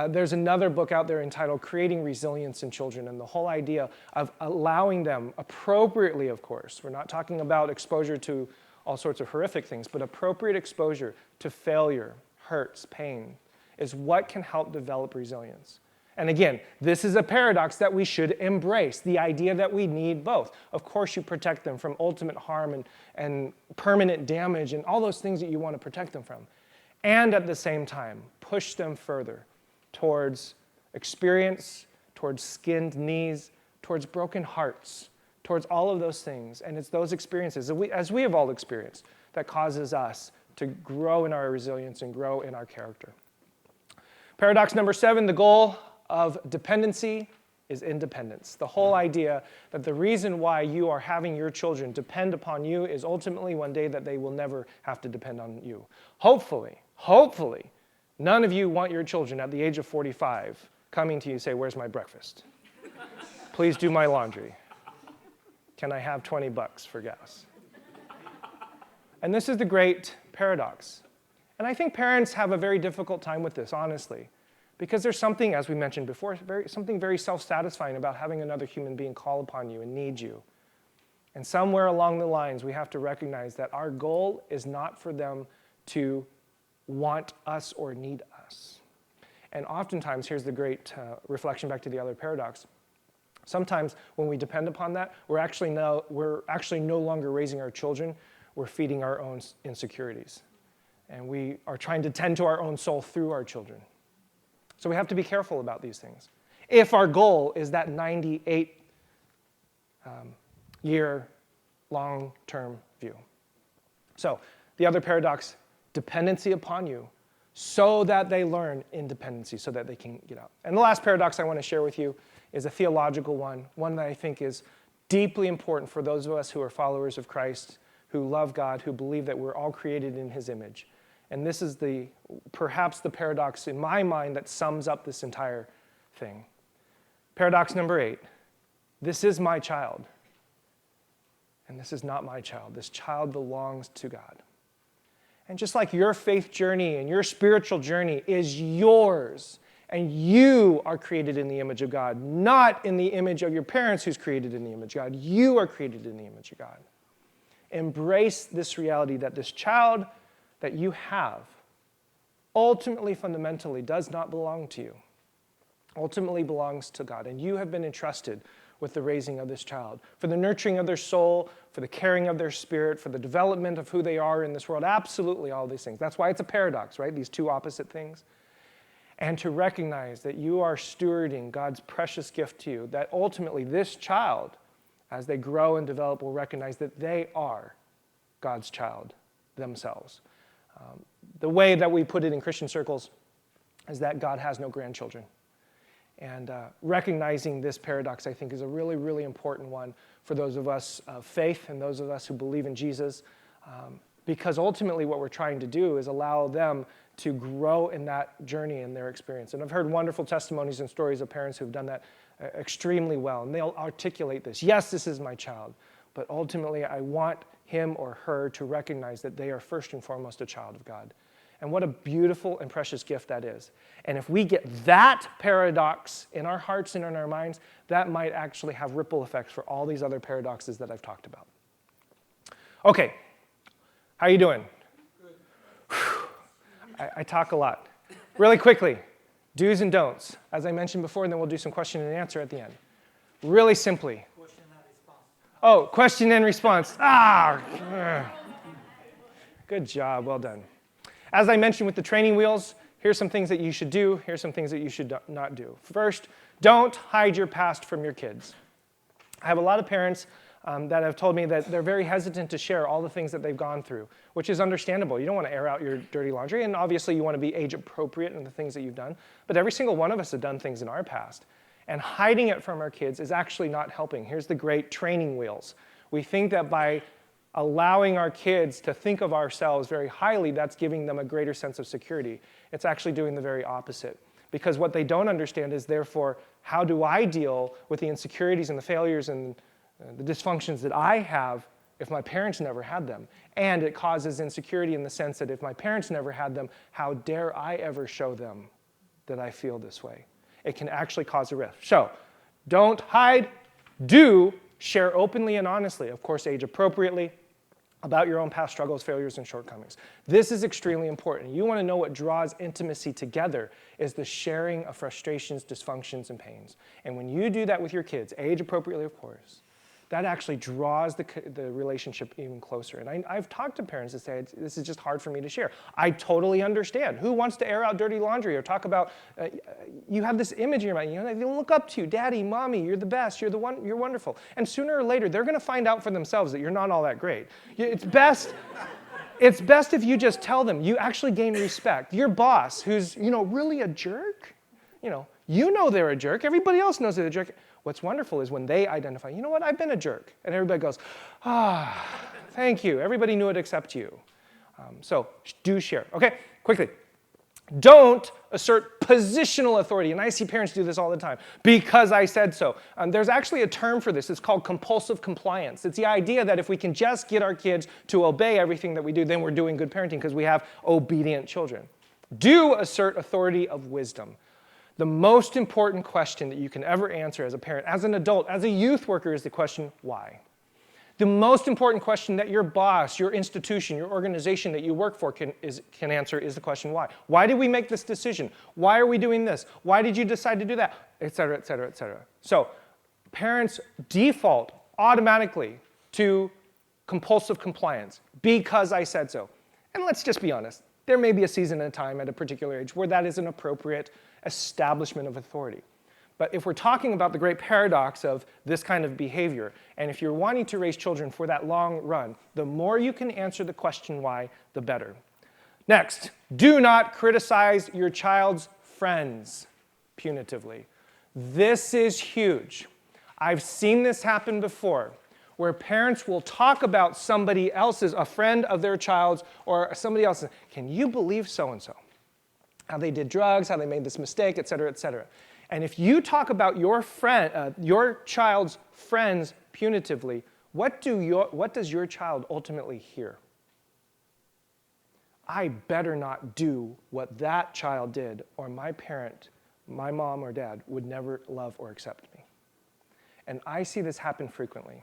[SPEAKER 1] There's another book out there entitled Creating Resilience in Children, and the whole idea of allowing them, appropriately of course, we're not talking about exposure to all sorts of horrific things, but appropriate exposure to failure, hurts, pain, is what can help develop resilience. And again, this is a paradox that we should embrace, the idea that we need both. Of course, you protect them from ultimate harm and permanent damage and all those things that you want to protect them from. And at the same time, push them further towards experience, towards skinned knees, towards broken hearts, towards all of those things. And it's those experiences, as we have all experienced, that causes us to grow in our resilience and grow in our character. Paradox number 7, the goal of dependency is independence. The whole idea that the reason why you are having your children depend upon you is ultimately one day that they will never have to depend on you. Hopefully, none of you want your children at the age of 45 coming to you and say, "Where's my breakfast? Please do my laundry. Can I have $20 for gas?" And this is the great paradox. And I think parents have a very difficult time with this, honestly, because there's something, as we mentioned before, something very self-satisfying about having another human being call upon you and need you. And somewhere along the lines, we have to recognize that our goal is not for them to want us or need us. And oftentimes, here's the great reflection back to the other paradox. Sometimes when we depend upon that, we're actually no longer raising our children, we're feeding our own insecurities. And we are trying to tend to our own soul through our children. So we have to be careful about these things. If our goal is that 98-year long-term view. So the other paradox, dependency upon you, so that they learn independency, so that they can get out. And the last paradox I want to share with you is a theological one that I think is deeply important for those of us who are followers of Christ, who love God, who believe that we're all created in his image. And this is perhaps the paradox in my mind that sums up this entire thing. Paradox number 8, this is my child, and this is not my child. This child belongs to God. And just like your faith journey and your spiritual journey is yours, And you are created in the image of God, not in the image of your parents who's created in the image of God. You are created in the image of God. Embrace this reality that this child that you have ultimately, fundamentally, does not belong to you. Ultimately belongs to God. And you have been entrusted with the raising of this child, for the nurturing of their soul, for the caring of their spirit, for the development of who they are in this world. Absolutely all these things. That's why it's a paradox, right? These two opposite things. And to recognize that you are stewarding God's precious gift to you, that ultimately this child, as they grow and develop, will recognize that they are God's child themselves. The way that we put it in Christian circles is that God has no grandchildren. And recognizing this paradox, I think, is a really, really important one for those of us of faith and those of us who believe in Jesus, because ultimately what we're trying to do is allow them to grow in that journey in their experience. And I've heard wonderful testimonies and stories of parents who've done that extremely well, and they'll articulate this. Yes, this is my child, but ultimately I want him or her to recognize that they are first and foremost a child of God. And what a beautiful and precious gift that is. And if we get that paradox in our hearts and in our minds, that might actually have ripple effects for all these other paradoxes that I've talked about. Okay, how are you doing? I talk a lot. Really quickly, do's and don'ts. As I mentioned before, and then we'll do some question and answer at the end. Really simply.
[SPEAKER 2] Question and response.
[SPEAKER 1] Oh, question and response. Good job, well done. As I mentioned with the training wheels, here's some things that you should do. Here's some things that you should not do. First, don't hide your past from your kids. I have a lot of parents that have told me that they're very hesitant to share all the things that they've gone through, which is understandable. You don't want to air out your dirty laundry, and obviously you want to be age appropriate in the things that you've done, but every single one of us have done things in our past. And hiding it from our kids is actually not helping. Here's the great training wheels. We think that by allowing our kids to think of ourselves very highly, that's giving them a greater sense of security. It's actually doing the very opposite. Because what they don't understand is, therefore, how do I deal with the insecurities and the failures and the dysfunctions that I have if my parents never had them? And it causes insecurity in the sense that if my parents never had them, how dare I ever show them that I feel this way? It can actually cause a rift. So, don't hide. Do share openly and honestly, of course, age appropriately, about your own past struggles, failures, and shortcomings. This is extremely important. You want to know what draws intimacy together is the sharing of frustrations, dysfunctions, and pains. And when you do that with your kids, age appropriately, of course, that actually draws the relationship even closer. And I've talked to parents that say, this is just hard for me to share. I totally understand. Who wants to air out dirty laundry or talk about, you have this image in your mind, they look up to you, daddy, mommy, you're the best, you're wonderful. And sooner or later, they're gonna find out for themselves that you're not all that great. It's best if you just tell them, you actually gain respect. Your boss, who's, really a jerk, you know they're a jerk, everybody else knows they're a jerk. What's wonderful is when they identify, you know what, I've been a jerk. And everybody goes, thank you. Everybody knew it except you. So do share. Okay, quickly. Don't assert positional authority. And I see parents do this all the time. Because I said so. There's actually a term for this. It's called compulsive compliance. It's the idea that if we can just get our kids to obey everything that we do, then we're doing good parenting because we have obedient children. Do assert authority of wisdom. The most important question that you can ever answer as a parent, as an adult, as a youth worker is the question, why? The most important question that your boss, your institution, your organization that you work for can answer is the question, why? Why did we make this decision? Why are we doing this? Why did you decide to do that? Et cetera, et cetera, et cetera. So parents default automatically to compulsive compliance because I said so. And let's just be honest. There may be a season and a time at a particular age where that is an appropriate establishment of authority. But if we're talking about the great paradox of this kind of behavior, and if you're wanting to raise children for that long run, the more you can answer the question why, the better. Next, do not criticize your child's friends punitively. This is huge. I've seen this happen before, where parents will talk about somebody else's, a friend of their child's, or somebody else's. Can you believe so-and-so? How they did drugs, how they made this mistake, et cetera, et cetera. And if you talk about your child's friends punitively, what does your child ultimately hear? I better not do what that child did, or my parent my mom or dad would never love or accept me. And I see this happen frequently,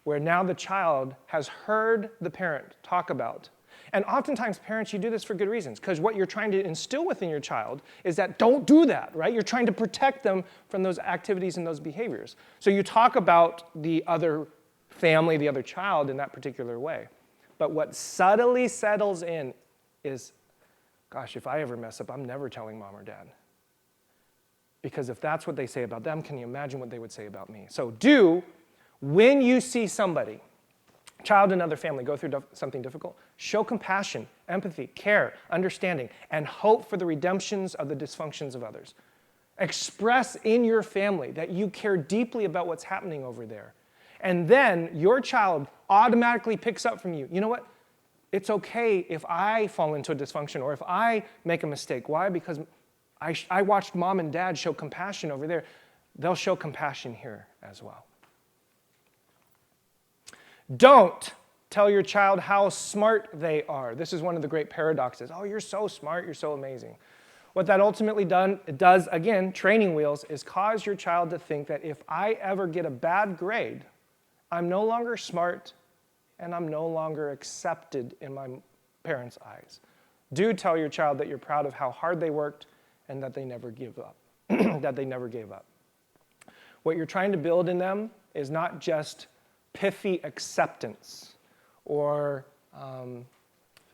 [SPEAKER 1] where now the child has heard the parent talk about, and oftentimes parents, you do this for good reasons, because what you're trying to instill within your child is that don't do that, right? You're trying to protect them from those activities and those behaviors. So you talk about the other family, the other child in that particular way. But what subtly settles in is, gosh, if I ever mess up, I'm never telling mom or dad. Because if that's what they say about them, can you imagine what they would say about me? So when you see somebody, child in another family, go through something difficult, show compassion, empathy, care, understanding, and hope for the redemptions of the dysfunctions of others. Express in your family that you care deeply about what's happening over there. And then your child automatically picks up from you. You know what? It's okay if I fall into a dysfunction or if I make a mistake. Why? Because I watched mom and dad show compassion over there. They'll show compassion here as well. Don't tell your child how smart they are. This is one of the great paradoxes. Oh, you're so smart, you're so amazing. What that ultimately does, again, training wheels, is cause your child to think that if I ever get a bad grade, I'm no longer smart and I'm no longer accepted in my parents' eyes. Do tell your child that you're proud of how hard they worked and that they never give up, that they never gave up. What you're trying to build in them is not just pithy acceptance or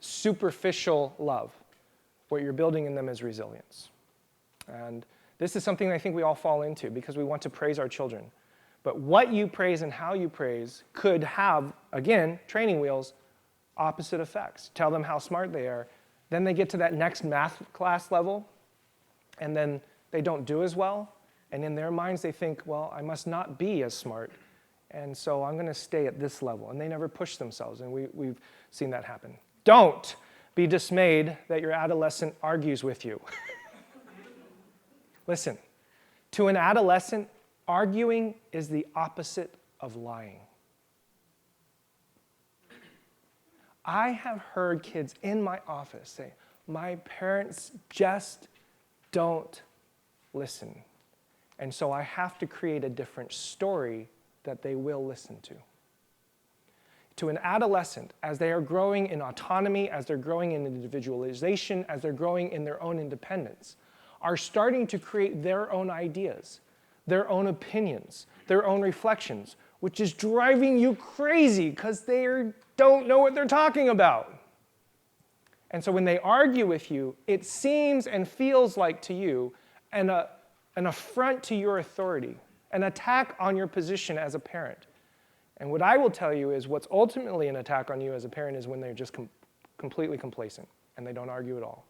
[SPEAKER 1] superficial love. What you're building in them is resilience. And this is something I think we all fall into because we want to praise our children. But what you praise and how you praise could have, again, training wheels, opposite effects. Tell them how smart they are. Then they get to that next math class level, and then they don't do as well. And in their minds, they think, well, I must not be as smart. And so I'm going to stay at this level. And they never push themselves. And we've seen that happen. Don't be dismayed that your adolescent argues with you. Listen, to an adolescent, arguing is the opposite of lying. I have heard kids in my office say, my parents just don't listen. And so I have to create a different story that they will listen to. To an adolescent, as they are growing in autonomy, as they're growing in individualization, as they're growing in their own independence, are starting to create their own ideas, their own opinions, their own reflections, which is driving you crazy because they don't know what they're talking about. And so when they argue with you, it seems and feels like to you an affront to your authority, an attack on your position as a parent. And what I will tell you is what's ultimately an attack on you as a parent is when they're just completely complacent and they don't argue at all,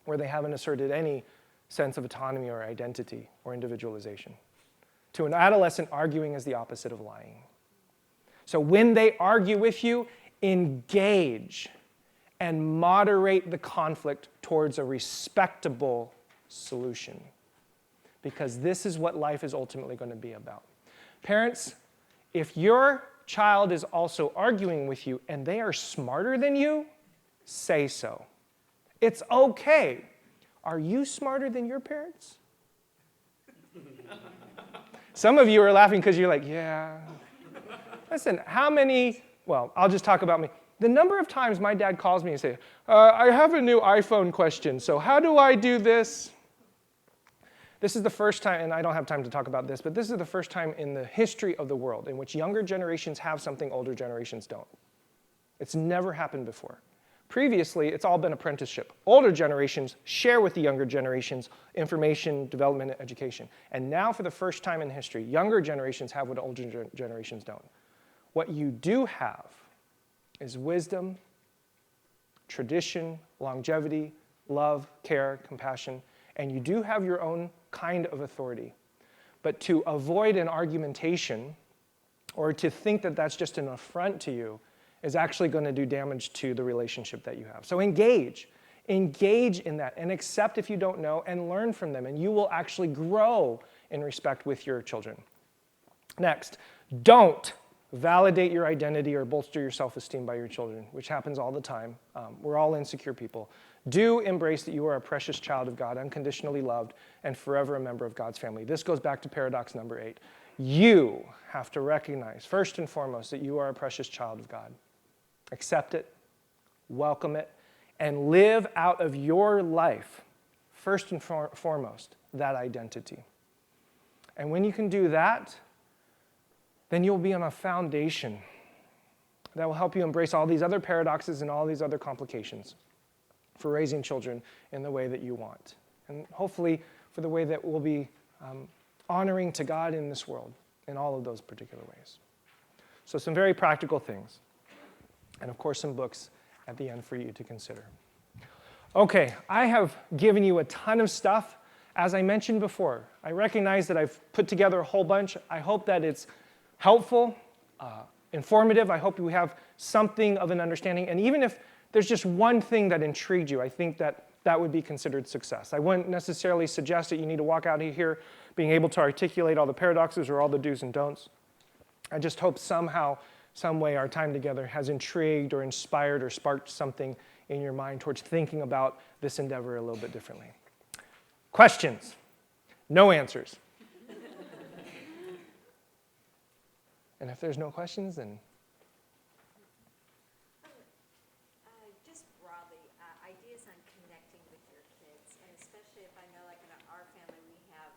[SPEAKER 1] where they haven't asserted any sense of autonomy or identity or individualization. To an adolescent, arguing is the opposite of lying. So when they argue with you, engage and moderate the conflict towards a respectable solution. Because this is what life is ultimately going to be about. Parents, if your child is also arguing with you and they are smarter than you, say so. It's okay. Are you smarter than your parents? Some of you are laughing because you're like, yeah. Listen, I'll just talk about me. The number of times my dad calls me and says, I have a new iPhone question, so how do I do this? This is the first time, and I don't have time to talk about this, but this is the first time in the history of the world in which younger generations have something older generations don't. It's never happened before. Previously, it's all been apprenticeship. Older generations share with the younger generations information, development, and education. And now, for the first time in history, younger generations have what older generations don't. What you do have is wisdom, tradition, longevity, love, care, compassion, and you do have your own kind of authority. But to avoid an argumentation or to think that that's just an affront to you is actually going to do damage to the relationship that you have. So engage in that and accept if you don't know and learn from them, and you will actually grow in respect with your children. Next, don't validate your identity or bolster your self-esteem by your children, which happens all the time. We're all insecure people. Do embrace that you are a precious child of God, unconditionally loved, and forever a member of God's family. This goes back to paradox number 8. You have to recognize, first and foremost, that you are a precious child of God. Accept it, welcome it, and live out of your life, first and foremost, that identity. And when you can do that, then you'll be on a foundation that will help you embrace all these other paradoxes and all these other complications for raising children in the way that you want. And hopefully for the way that will be honoring to God in this world in all of those particular ways. So some very practical things. And of course some books at the end for you to consider. Okay, I have given you a ton of stuff. As I mentioned before, I recognize that I've put together a whole bunch. I hope that it's helpful, informative. I hope you have something of an understanding. And even if there's just one thing that intrigued you, I think that that would be considered success. I wouldn't necessarily suggest that you need to walk out of here being able to articulate all the paradoxes or all the do's and don'ts. I just hope somehow, some way our time together has intrigued or inspired or sparked something in your mind towards thinking about this endeavor a little bit differently. Questions? No answers. And if there's no questions, then...
[SPEAKER 2] Just broadly, ideas on connecting with your kids, and especially if I know, like in our family, we have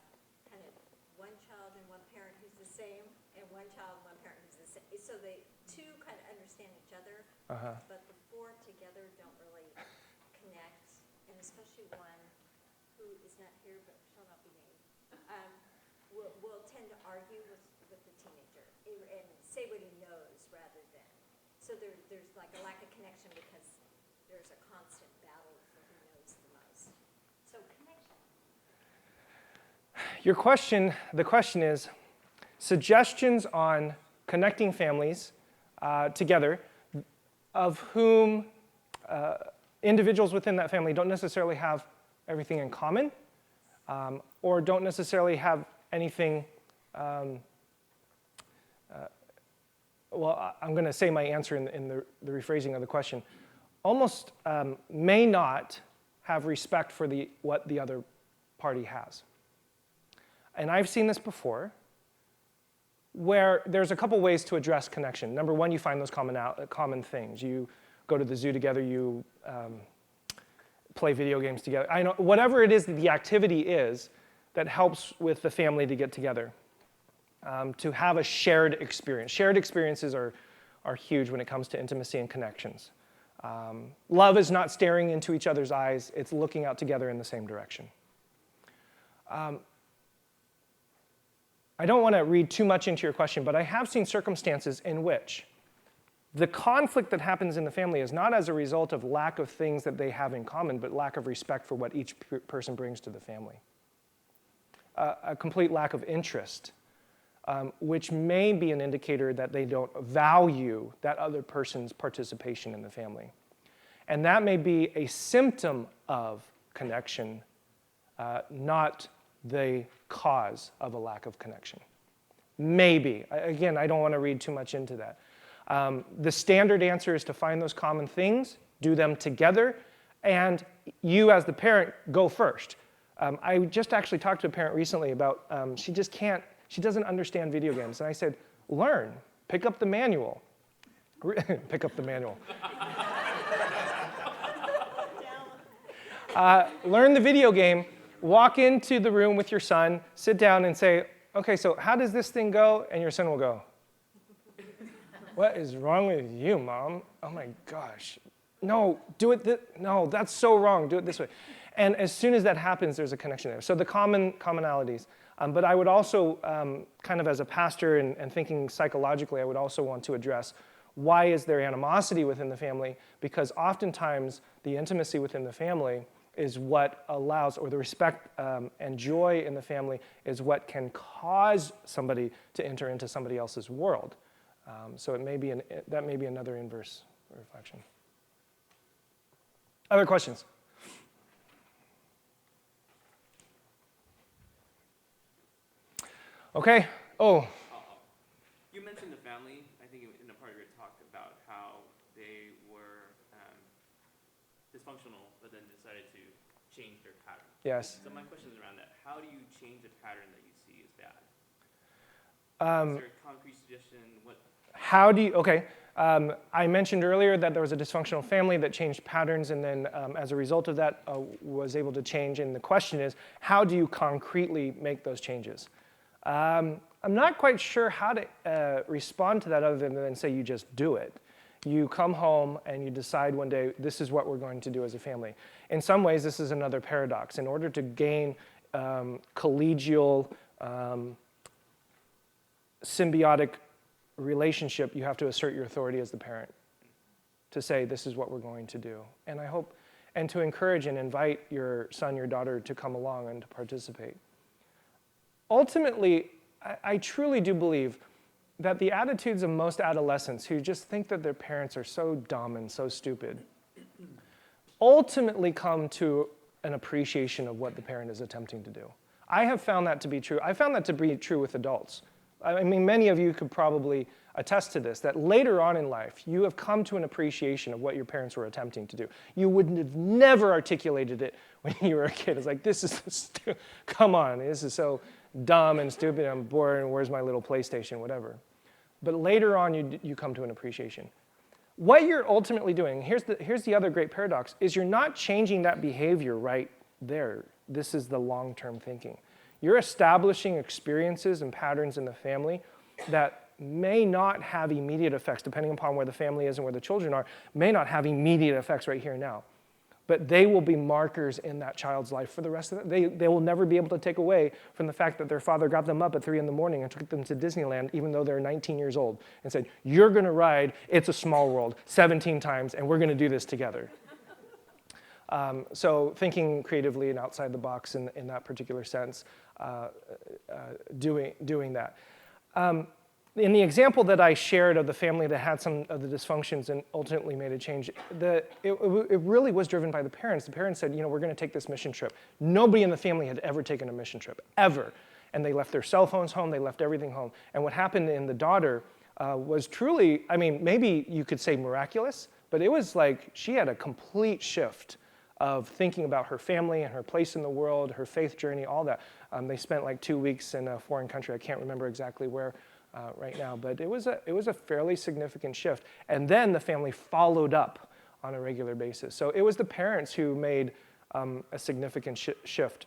[SPEAKER 2] kind of one child and one parent who's the same, and one child and one parent who's the same. So they two kind of understand each other, but the four together don't really connect, and especially one who is not here but shall not be named, will tend to argue with the teenager and say what he knows rather than. So there's like a lack of connection because there's a constant battle for who knows the most. So connection.
[SPEAKER 1] The question is, suggestions on connecting families together of whom individuals within that family don't necessarily have everything in common or don't necessarily have anything, well, I'm going to say my answer in the rephrasing of the question, almost may not have respect for what the other party has. And I've seen this before, where there's a couple ways to address connection. Number one, you find those common things. You go to the zoo together, you play video games together. I know, whatever it is that the activity is that helps with the family to get together, to have a shared experience. Shared experiences are huge when it comes to intimacy and connections. Love is not staring into each other's eyes, it's looking out together in the same direction. I don't want to read too much into your question, but I have seen circumstances in which the conflict that happens in the family is not as a result of lack of things that they have in common, but lack of respect for what each person brings to the family. A complete lack of interest, which may be an indicator that they don't value that other person's participation in the family. And that may be a symptom of connection, not the cause of a lack of connection. Maybe. Again, I don't want to read too much into that. The standard answer is to find those common things, do them together, and you as the parent go first. I just actually talked to a parent recently about she doesn't understand video games. And I said, learn, pick up the manual. Pick up the manual. Learn the video game, walk into the room with your son, sit down and say, okay, so how does this thing go? And your son will go, what is wrong with you, Mom? Oh my gosh. No, do it no, that's so wrong. Do it this way. And as soon as that happens, there's a connection there. So the commonalities. But I would also, kind of as a pastor and thinking psychologically, I would also want to address why is there animosity within the family? Because oftentimes the intimacy within the family is what allows, or the respect and joy in the family is what can cause somebody to enter into somebody else's world. So it may be that may be another inverse reflection. Other questions? Okay. Oh.
[SPEAKER 3] You mentioned the family, I think in a part of your talk about how they were dysfunctional, but then decided to change their pattern.
[SPEAKER 1] Yes.
[SPEAKER 3] So my question is around that. How do you change a pattern that you see as bad? Is there a concrete suggestion?
[SPEAKER 1] How do you, okay. I mentioned earlier that there was a dysfunctional family that changed patterns and then as a result of that was able to change. And the question is, how do you concretely make those changes? I'm not quite sure how to respond to that other than say you just do it. You come home and you decide one day, this is what we're going to do as a family. In some ways, this is another paradox. In order to gain collegial, symbiotic relationship, you have to assert your authority as the parent to say, this is what we're going to do. And I hope, and to encourage and invite your son, your daughter to come along and to participate. Ultimately, I truly do believe that the attitudes of most adolescents who just think that their parents are so dumb and so stupid ultimately come to an appreciation of what the parent is attempting to do. I have found that to be true. I found that to be true with adults. I mean, many of you could probably attest to this, that later on in life, you have come to an appreciation of what your parents were attempting to do. You would have never articulated it when you were a kid. It's like, this is, come on, this is so dumb and stupid, I'm bored, and where's my little PlayStation, whatever. But later on, you come to an appreciation. What you're ultimately doing, here's the other great paradox, is you're not changing that behavior right there. This is the long-term thinking. You're establishing experiences and patterns in the family that may not have immediate effects, depending upon where the family is and where the children are, may not have immediate effects right here and now. But they will be markers in that child's life for the rest of it. They will never be able to take away from the fact that their father got them up at 3 in the morning and took them to Disneyland, even though they're 19 years old, and said, you're going to ride It's a Small World 17 times, and we're going to do this together. So thinking creatively and outside the box in that particular sense, doing that. In the example that I shared of the family that had some of the dysfunctions and ultimately made a change, it really was driven by the parents. The parents said, we're going to take this mission trip. Nobody in the family had ever taken a mission trip, ever. And they left their cell phones home, they left everything home. And what happened in the daughter was truly, I mean, maybe you could say miraculous, but it was like she had a complete shift of thinking about her family and her place in the world, her faith journey, all that. They spent like 2 weeks in a foreign country. I can't remember exactly where right now, but it was a fairly significant shift. And then the family followed up on a regular basis. So it was the parents who made a significant shift.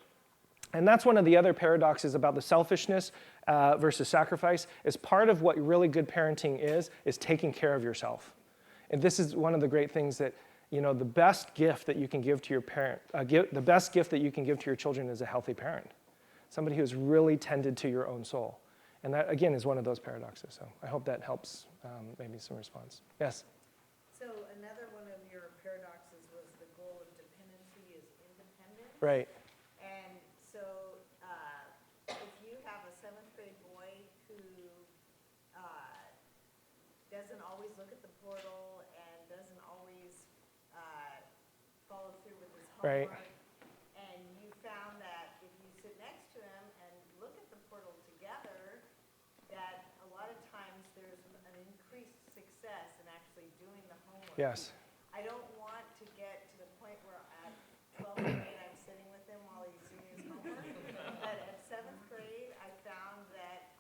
[SPEAKER 1] And that's one of the other paradoxes about the selfishness versus sacrifice, is part of what really good parenting is taking care of yourself. And this is one of the great things that, the best gift that you can give to your parent, the best gift that you can give to your children is a healthy parent. Somebody who's really tended to your own soul. And that, again, is one of those paradoxes. So I hope that helps maybe some response. Yes?
[SPEAKER 2] So another one of your paradoxes was the goal of dependency is independence.
[SPEAKER 1] Right.
[SPEAKER 2] And so if you have a 7th grade boy who doesn't always look at the portal and doesn't always follow through with his homework,
[SPEAKER 1] Right.
[SPEAKER 2] and you found that if you sit next to him and look at the portal together, that a lot of times there's an increased success in actually doing the homework.
[SPEAKER 1] Yes.
[SPEAKER 2] I don't want to get to the point where at 12th grade I'm sitting with him while he's doing his homework. But at 7th grade, I found that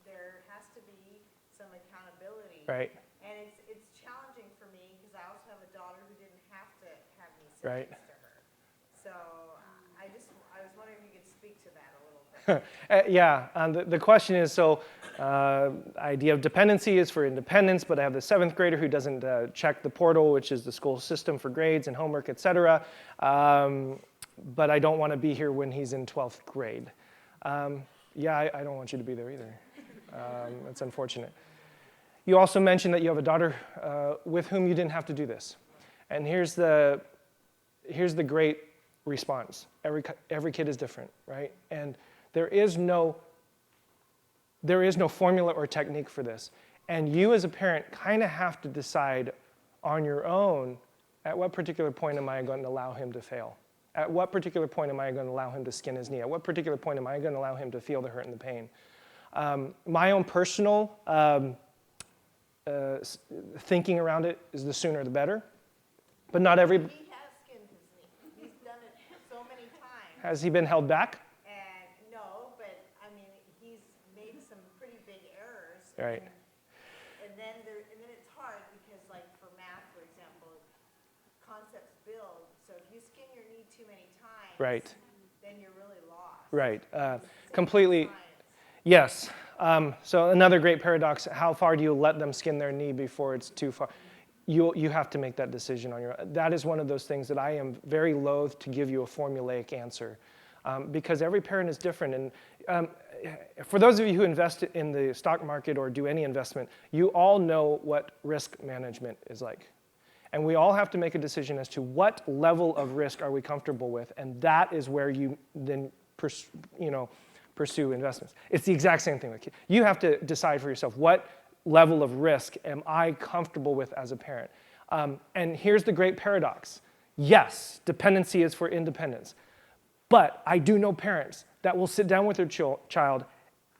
[SPEAKER 2] there has to be some accountability.
[SPEAKER 1] Right.
[SPEAKER 2] And it's challenging for me because I also have a daughter who didn't have to have me sit
[SPEAKER 1] Right.
[SPEAKER 2] next to her. So I was wondering if you could speak to that a little bit.
[SPEAKER 1] Yeah, the question is, idea of dependency is for independence, but I have the 7th grader who doesn't check the portal, which is the school system for grades and homework, et cetera. But I don't want to be here when he's in 12th grade. Yeah, I don't want you to be there either. That's unfortunate. You also mentioned that you have a daughter with whom you didn't have to do this. And here's the great response. Every kid is different, right? And there is no formula or technique for this. And you as a parent kind of have to decide on your own, at what particular point am I going to allow him to fail? At what particular point am I going to allow him to skin his knee? At what particular point am I going to allow him to feel the hurt and the pain? My own personal thinking around it is the sooner the better. But not every...
[SPEAKER 2] He has
[SPEAKER 1] Has he been held back?
[SPEAKER 4] And no, but I mean, he's made some pretty big errors.
[SPEAKER 1] Right.
[SPEAKER 4] And then it's hard because, like for math, for example, concepts build. So if you skin your knee too many times,
[SPEAKER 1] Right.
[SPEAKER 4] then you're really lost.
[SPEAKER 1] Right.
[SPEAKER 4] Same
[SPEAKER 1] Completely.
[SPEAKER 4] with science.
[SPEAKER 1] Yes. So another great paradox, how far do you let them skin their knee before it's too far? You have to make that decision on your own. That is one of those things that I am very loath to give you a formulaic answer because every parent is different. And for those of you who invest in the stock market or do any investment, you all know what risk management is like. And we all have to make a decision as to what level of risk are we comfortable with, and that is where you then pursue investments. It's the exact same thing with kids. You have to decide for yourself, what level of risk am I comfortable with as a parent? And here's the great paradox. Yes, dependency is for independence. But I do know parents that will sit down with their child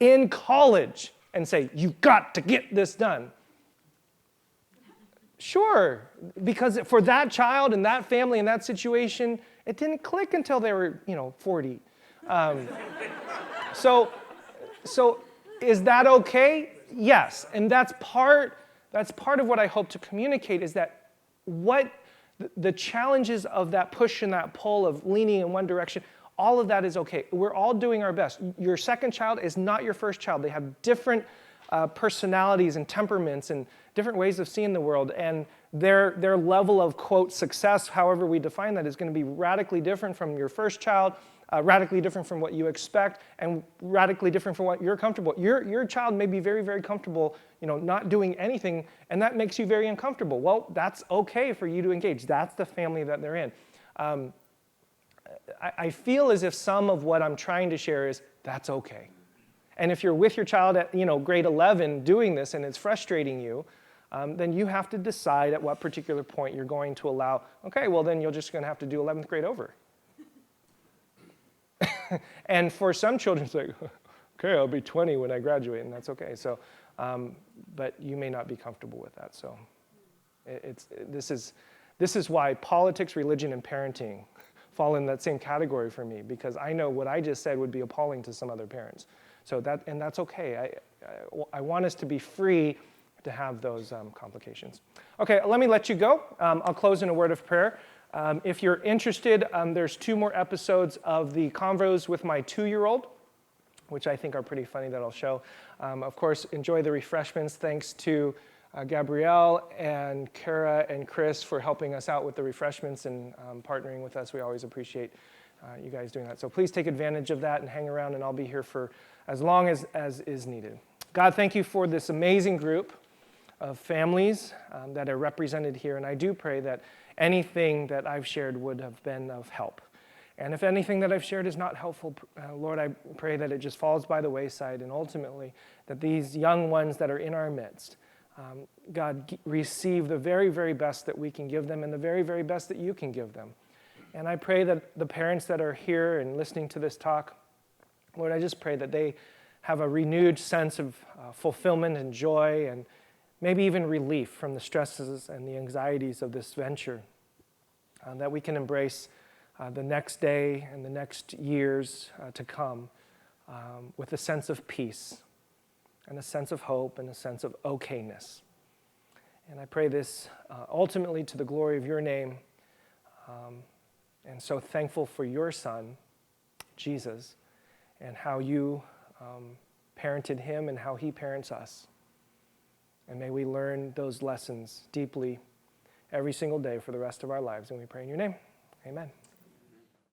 [SPEAKER 1] in college and say, you've got to get this done. Sure, because for that child and that family and that situation, it didn't click until they were, 40. So is that okay? Yes, and that's part of what I hope to communicate is that what the challenges of that push and that pull of leaning in one direction, all of that is okay. We're all doing our best. Your second child is not your first child. They have different personalities and temperaments and different ways of seeing the world, and their level of, quote, success, however we define that, is going to be radically different from your first child, radically different from what you expect, and radically different from what you're comfortable. Your child may be very, very comfortable, not doing anything, and that makes you very uncomfortable. Well, that's okay for you to engage. That's the family that they're in. I feel as if some of what I'm trying to share is that's okay. And if you're with your child at grade 11 doing this and it's frustrating you, then you have to decide at what particular point you're going to allow, okay, well then you're just going to have to do 11th grade over. And for some children, it's like, okay, I'll be 20 when I graduate, and that's okay. So, but you may not be comfortable with that. So, this is why politics, religion, and parenting fall in that same category for me, because I know what I just said would be appalling to some other parents. So that's okay. I want us to be free to have those complications. Okay, let me let you go. I'll close in a word of prayer. If you're interested, there's 2 more episodes of the Convos with my 2-year-old, which I think are pretty funny that I'll show. Of course, enjoy the refreshments. Thanks to Gabrielle and Kara and Chris for helping us out with the refreshments and partnering with us. We always appreciate you guys doing that. So please take advantage of that and hang around, and I'll be here for as long as is needed. God, thank you for this amazing group of families that are represented here, and I do pray that anything that I've shared would have been of help. And if anything that I've shared is not helpful, Lord, I pray that it just falls by the wayside, and ultimately that these young ones that are in our midst, God, receive the very, very best that we can give them and the very, very best that you can give them. And I pray that the parents that are here and listening to this talk, Lord, I just pray that they have a renewed sense of fulfillment and joy and maybe even relief from the stresses and the anxieties of this venture, that we can embrace the next day and the next years to come with a sense of peace and a sense of hope and a sense of okayness. And I pray this ultimately to the glory of your name, and so thankful for your Son, Jesus, and how you parented him and how he parents us. And may we learn those lessons deeply every single day for the rest of our lives. And we pray in your name. Amen.